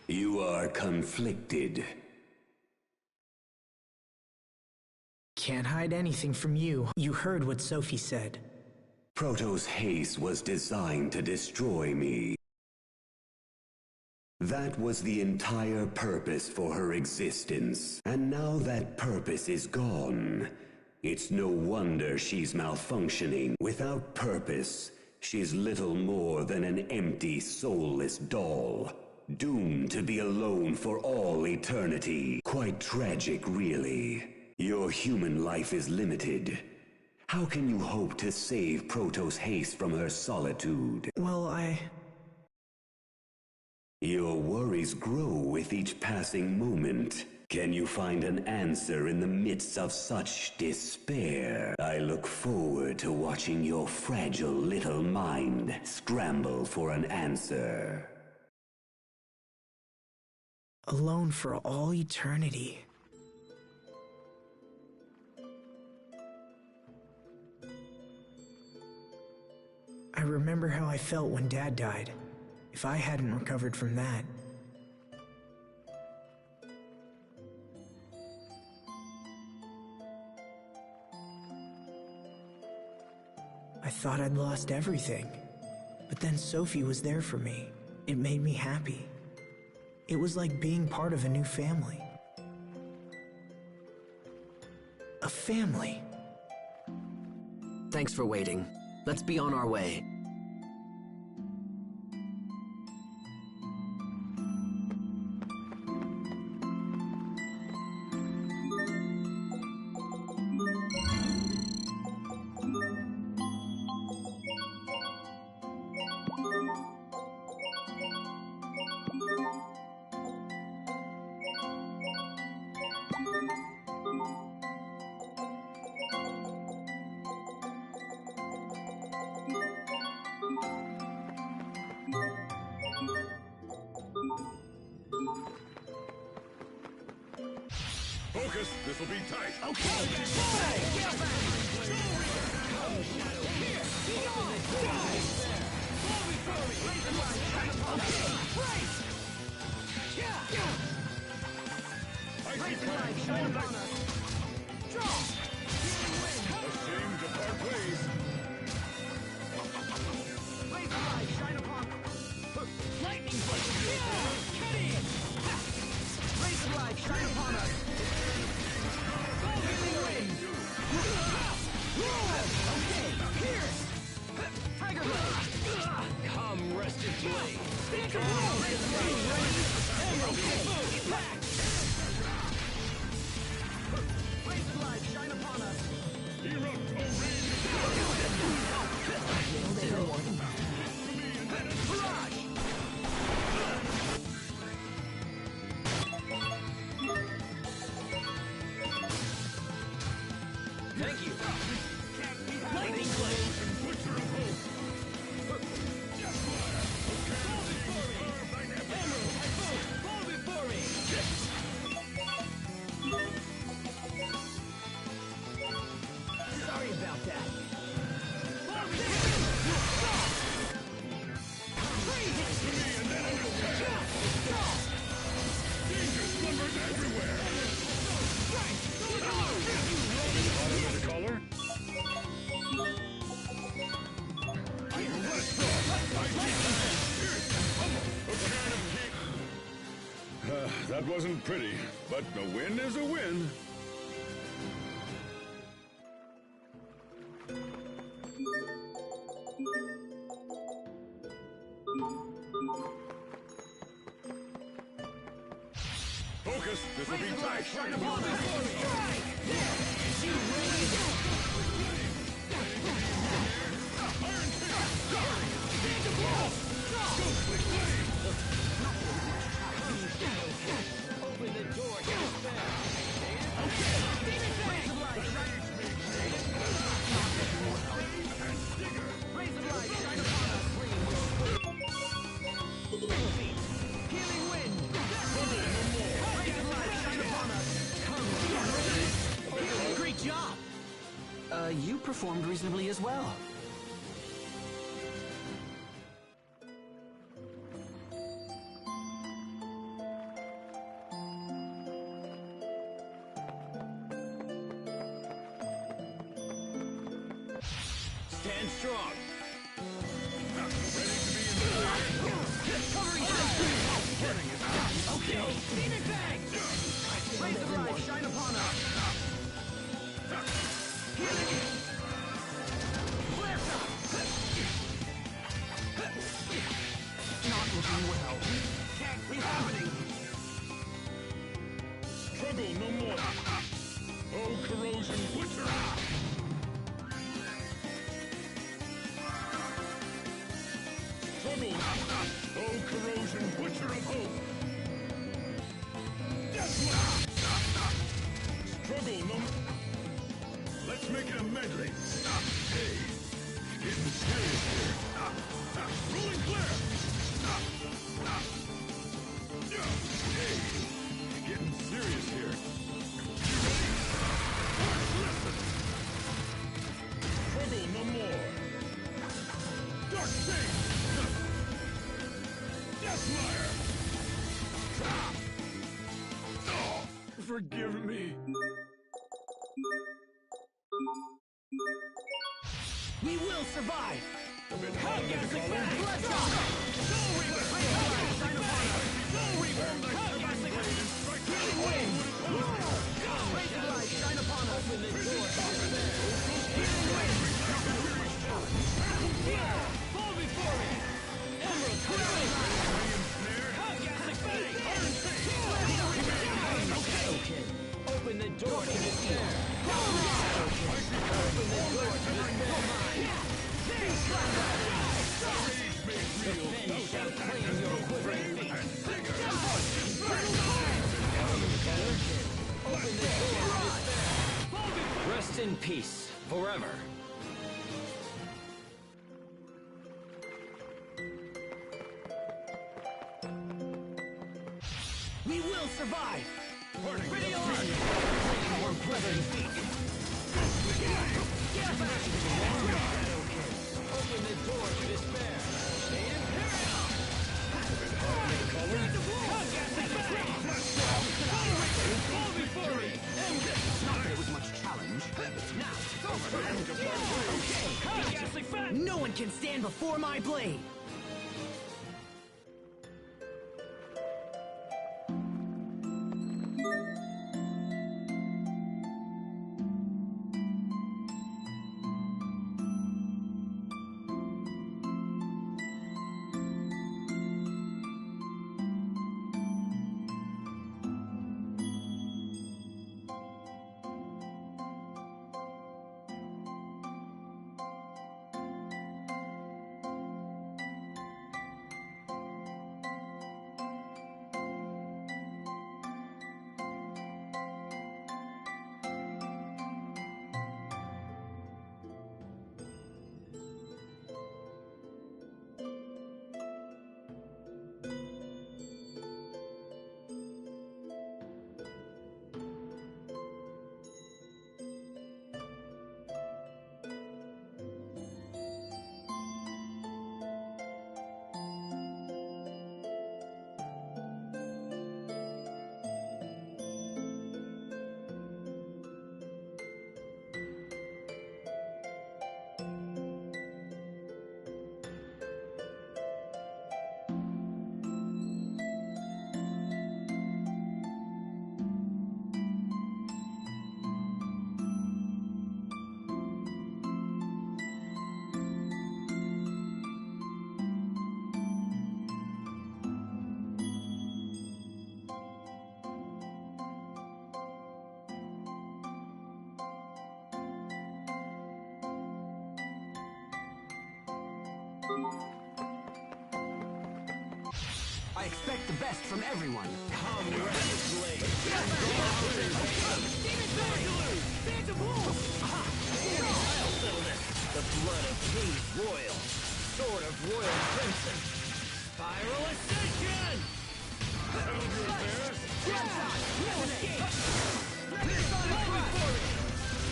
You are conflicted. Can't hide anything from you. You heard what Sophie said. Proto's haste was designed to destroy me. That was the entire purpose for her existence. And now that purpose is gone. It's no wonder she's malfunctioning. Without purpose, she's little more than an empty, soulless doll. Doomed to be alone for all eternity. Quite tragic, really. Your human life is limited. How can you hope to save Protoss Haste from her solitude? Well, Your worries grow with each passing moment. Can you find an answer in the midst of such despair? I look forward to watching your fragile little mind scramble for an answer. alone for all eternity. I remember how I felt when Dad died. If I hadn't recovered from that. I thought I'd lost everything. But then Sophie was there for me. It made me happy. It was like being part of a new family. A family. Thanks for waiting. Let's be on our way. Focus, this'll be tight. Okay! Get back! Here! Be gone! Die! Fall before me! Raise the line! Okay! Brace! Raise the line! Shine upon us! Draw! Ashamed to part ways. Raise the line! Shine upon us! Lightning bolt! Get in! Raise the line! Shine upon us! Okay, pierce! Tiger blade! Come, rested blade! Stick around! Emerald impact! Razor blade, shine upon us! Erupt, Barrage! Thank you! Lightning blade! Butcher of hope. Fall before me! Sorry about that. Danger slumbers everywhere. Auto caller. That wasn't pretty, but a win is a win. Focus, this will be tight. Shine upon me! Strike! As you raise! Iron Fist! Stand to blow! Ghostly flame! Open the door to despair! Okay! Demon Fang! Raise the light! Shine upon us! Healing wind! Raise the light! Shine upon us! Great job! You performed reasonably as well. Stand strong! Okay! Demon Fang! Raise the light! Shine upon us! Healing! Blast up! Not looking well. Can't be happening! Struggle no more. Oh make it a medley. Hey, getting serious here. Rolling flare. Hey, getting serious here. Struggle no more. Dark Sage. Deathfire. Forgive me. We will survive! A bit hot under the collar. Let's go! Go, Reaper! Shine upon us! Go, Reaper! Strike healing wind! Go! Raging light, shine upon us! Open the door! Healing wind! Here! Fall before me! Emerald! Hellgastic Fang! Okay. Open the door to despair! Open the door to despair! The Fen shall claim your quivering feet! Open the door to despair! Rest in peace, forever. We will survive! Ready on! Your quivering feet! Get back! Open the door to despair! The Imperial! Fall before me! Not that it was much challenge. Now, okay! No one can stand before my blade! I expect the best from everyone. Come, Restless Blade! Phantom Wolf! I'll settle this. The blood of King's Royal. Sword of Royal Crimson. Spiral Ascension! Settle your affairs? No escape! Sonic Crush!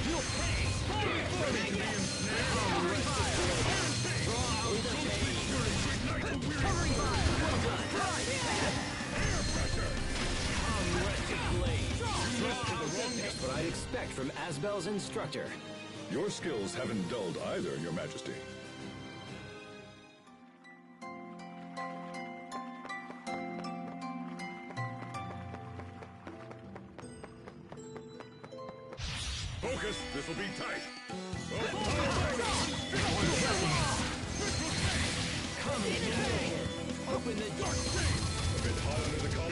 You'll pay! Fall before me! Come, Restless Blade! Draw out the pain! Covering fire! Well done! Air pressure! Come, Restless Blade! Draw out the pain! What I'd expect from Asbel's instructor. Your skills haven't dulled either, Your Majesty. Focus! This'll be tight! Come in! Open the door! A bit hot under the collar?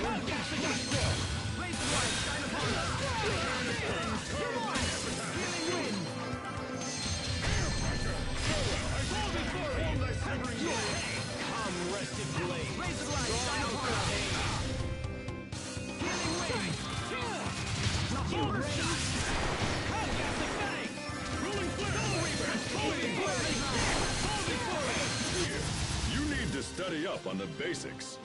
Raise the light! Shine upon us! Come on! Healing wind! Air pressure! Fall before me! Come, Rested Blade! Raise the light! Shine upon us! Healing wind! Not you, Rage! Hellgastic Fang! up on the basics.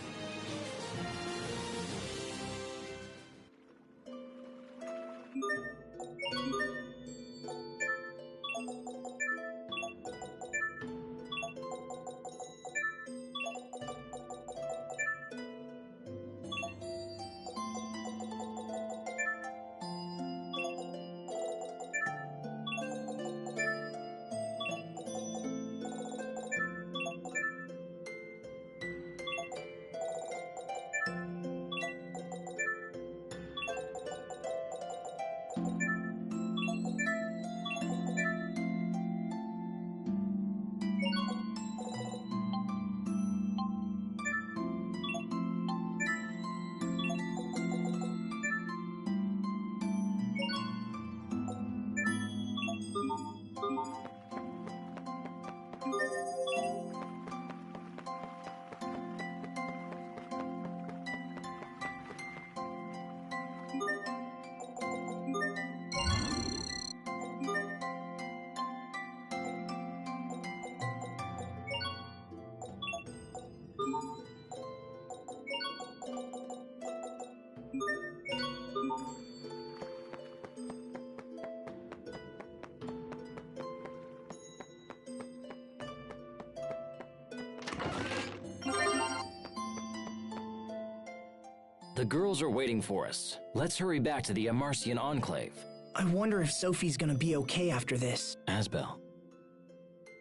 The girls are waiting for us. Let's hurry back to the Amarcian Enclave. I wonder if Sophie's gonna be okay after this. Asbel.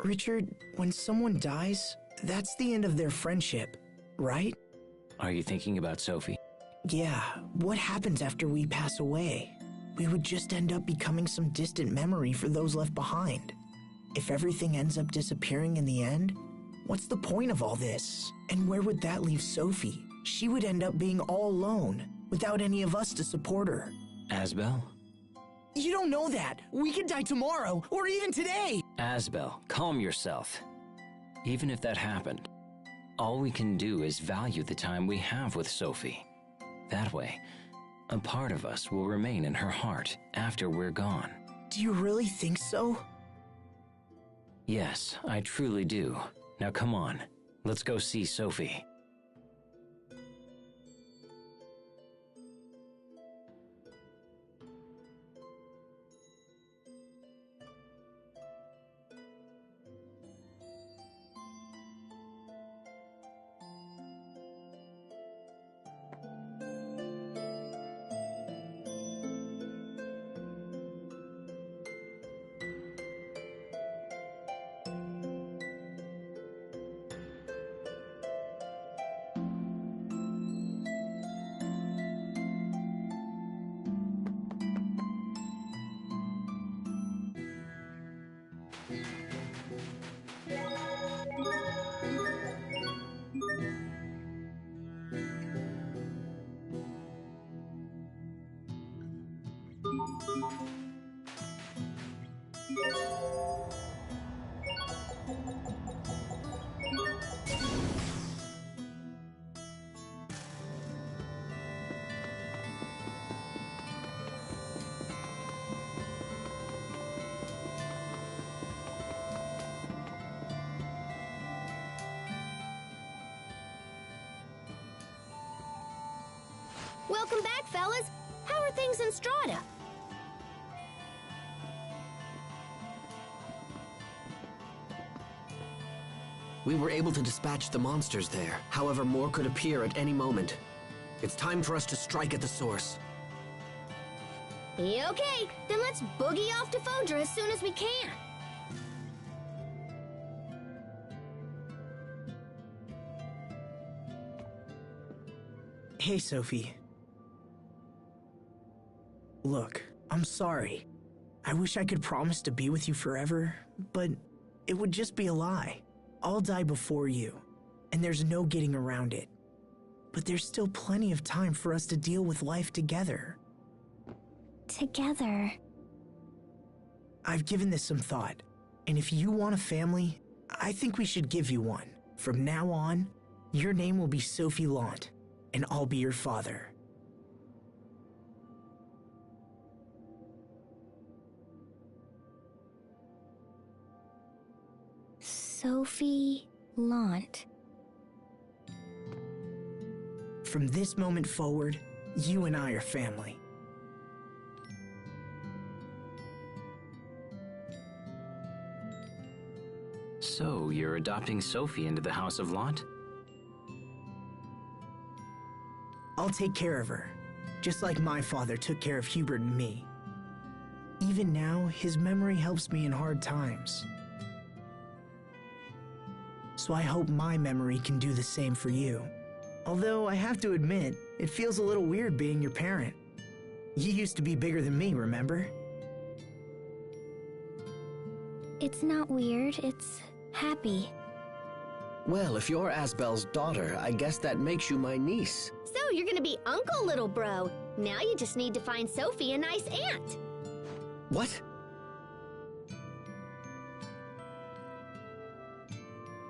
Richard, when someone dies, that's the end of their friendship, right? Are you thinking about Sophie? Yeah, what happens after we pass away? We would just end up becoming some distant memory for those left behind. If everything ends up disappearing in the end, what's the point of all this? And where would that leave Sophie? She would end up being all alone, without any of us to support her. Asbel? You don't know that. We could die tomorrow, or even today. Asbel, calm yourself. Even if that happened, all we can do is value the time we have with Sophie. That way, a part of us will remain in her heart after we're gone. Do you really think so? Yes, I truly do. Now come on, let's go see Sophie. Welcome back, fellas. How are things in Strata? We were able to dispatch the monsters there. However, more could appear at any moment. It's time for us to strike at the source. Okay, then let's boogie off to Fodra as soon as we can. Hey, Sophie. Look, I'm sorry. I wish I could promise to be with you forever, but it would just be a lie. I'll die before you, and there's no getting around it. But there's still plenty of time for us to deal with life together. Together. I've given this some thought, and if you want a family, I think we should give you one. From now on, your name will be Sophie Lant, and I'll be your father. Sophie Lant. From this moment forward, you and I are family. So, you're adopting Sophie into the House of Lot? I'll take care of her, just like my father took care of Hubert and me. Even now, his memory helps me in hard times. So I hope my memory can do the same for you. Although I have to admit, it feels a little weird being your parent. You used to be bigger than me, remember? It's not weird, it's happy. Well, if you're Asbel's daughter, I guess that makes you my niece. So you're gonna be uncle, little bro. Now you just need to find Sophie a nice aunt. What?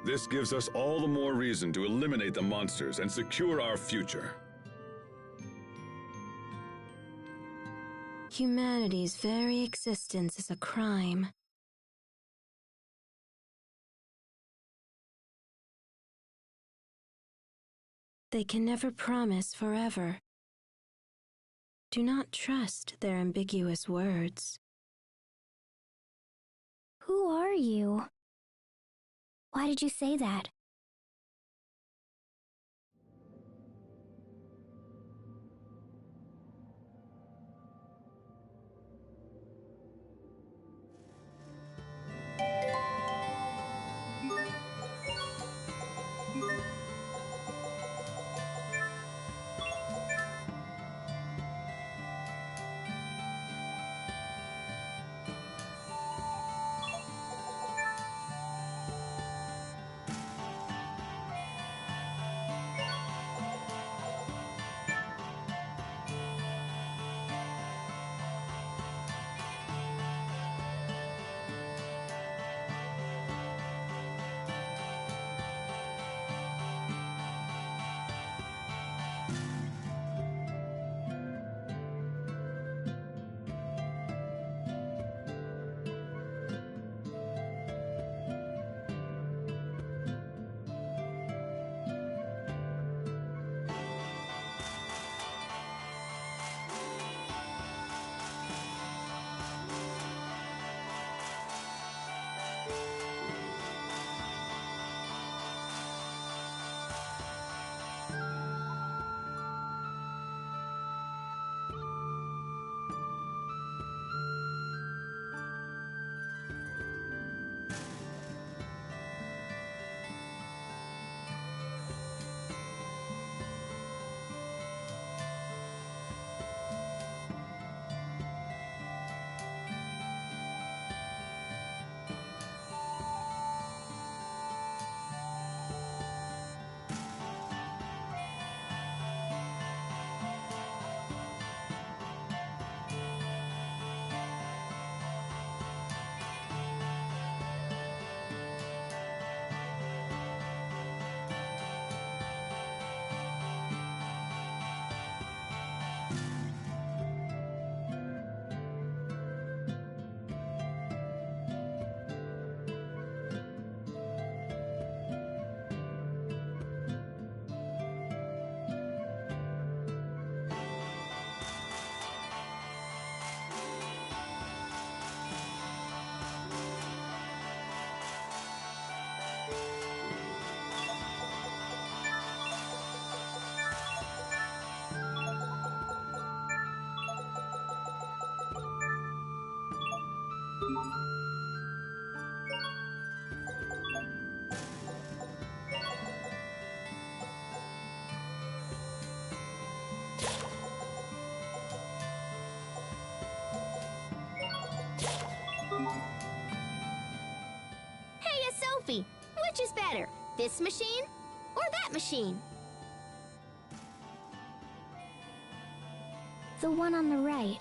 This gives us all the more reason to eliminate the monsters and secure our future. Humanity's very existence is a crime. They can never promise forever. Do not trust their ambiguous words. Who are you? Why did you say that? Sophie, which is better, this machine or that machine? The one on the right.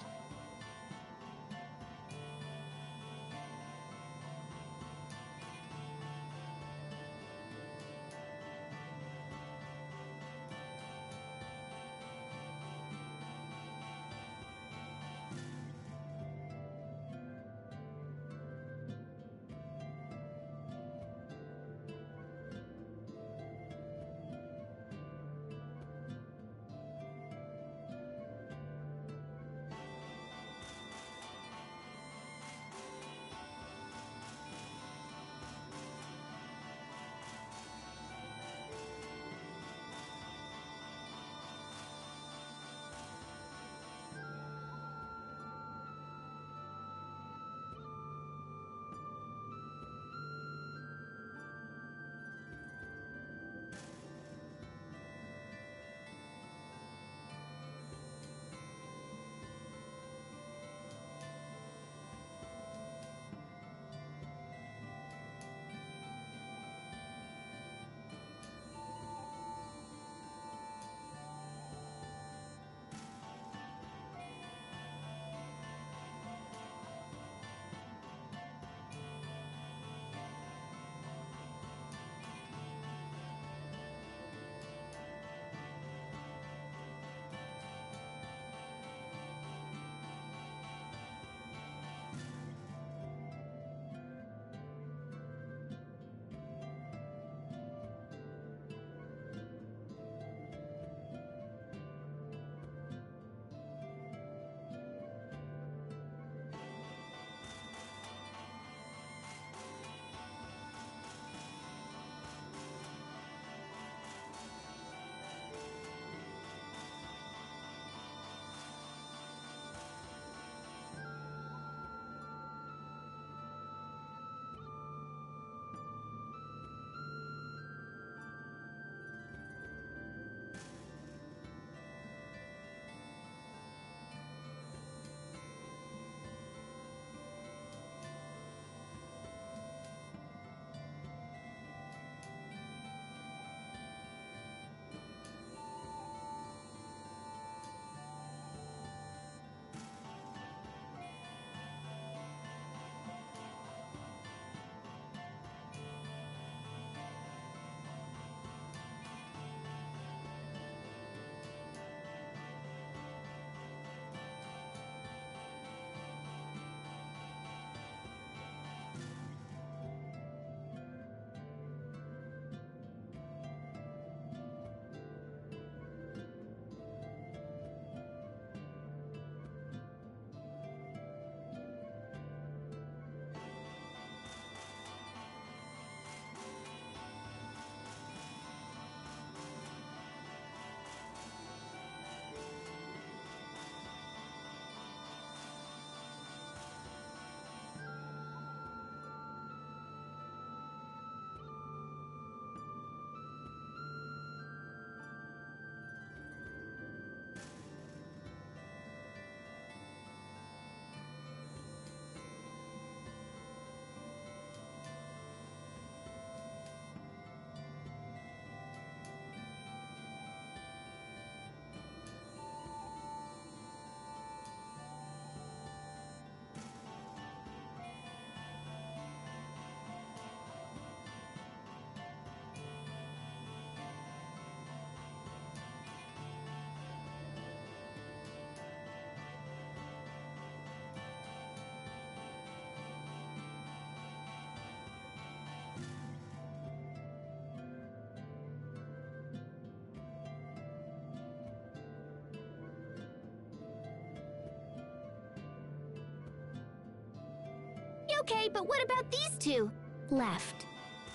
Okay, but what about these two? Left.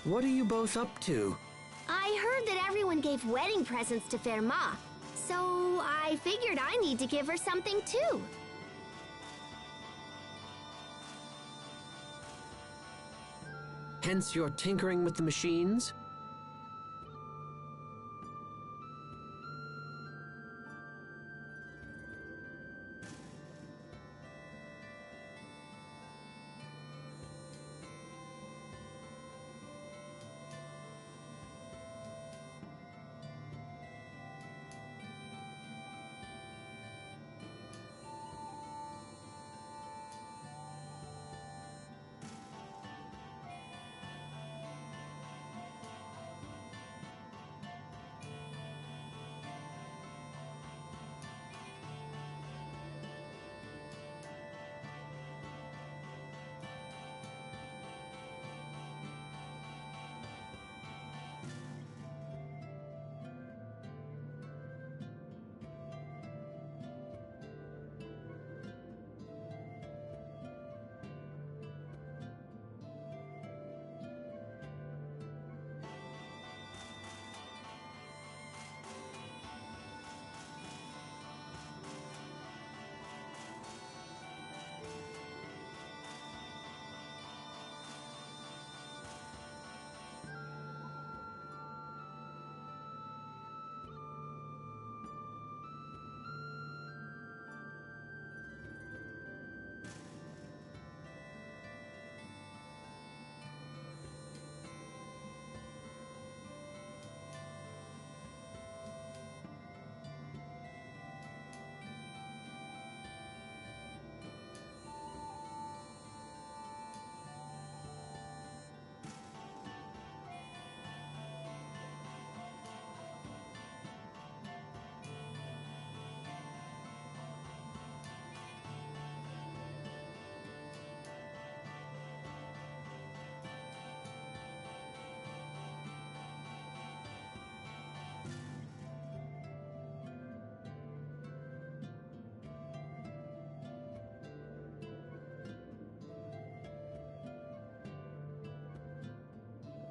What are you both up to? I heard that everyone gave wedding presents to Ferma, so I figured I need to give her something too. Hence you're tinkering with the machines?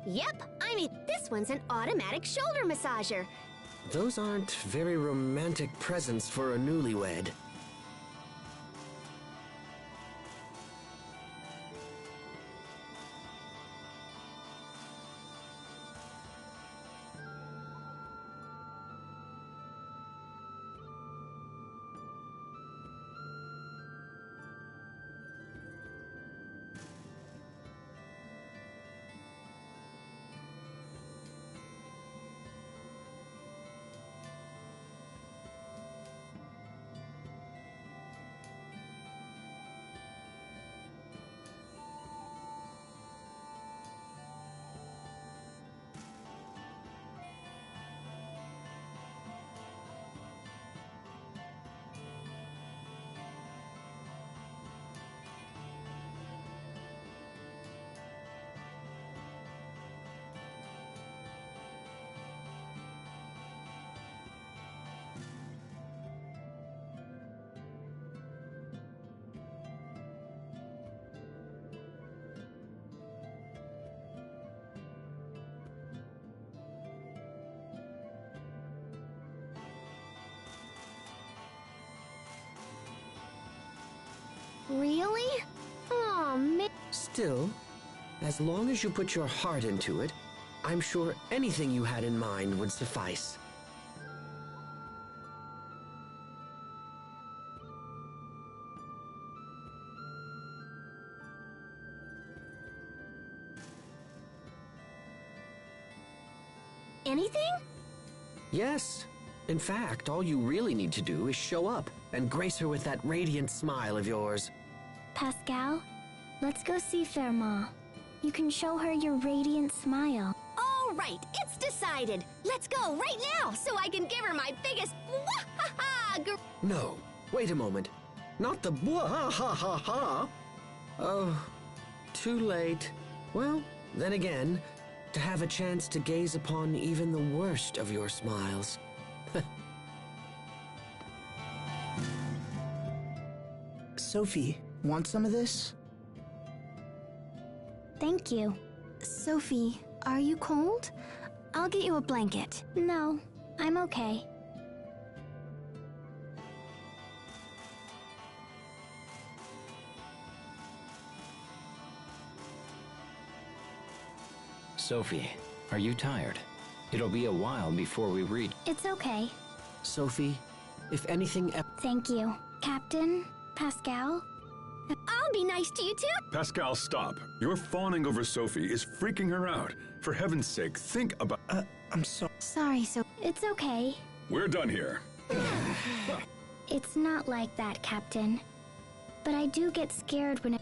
Yep, I mean, this one's an automatic shoulder massager. Those aren't very romantic presents for a newlywed. Really? Aw, man. Still, as long as you put your heart into it, I'm sure anything you had in mind would suffice. Anything? Yes. In fact, all you really need to do is show up and grace her with that radiant smile of yours. Pascal, let's go see Ferma. You can show her your radiant smile. All right, it's decided. Let's go right now so I can give her my biggest wahaha. No, wait a moment. Not the blah-ha-ha-ha. Oh, too late. Well, then again, to have a chance to gaze upon even the worst of your smiles. Sophie, want some of this? Thank you. Sophie, are you cold? I'll get you a blanket. No, I'm okay. Sophie, are you tired? It'll be a while before we reach. It's okay. Sophie, if anything Thank you. Captain, Pascal. I'll be nice to you too. Pascal, stop. Your fawning over Sophie is freaking her out. For heaven's sake, think about... I'm sorry. Sorry, It's okay. We're done here. It's not like that, Captain. But I do get scared when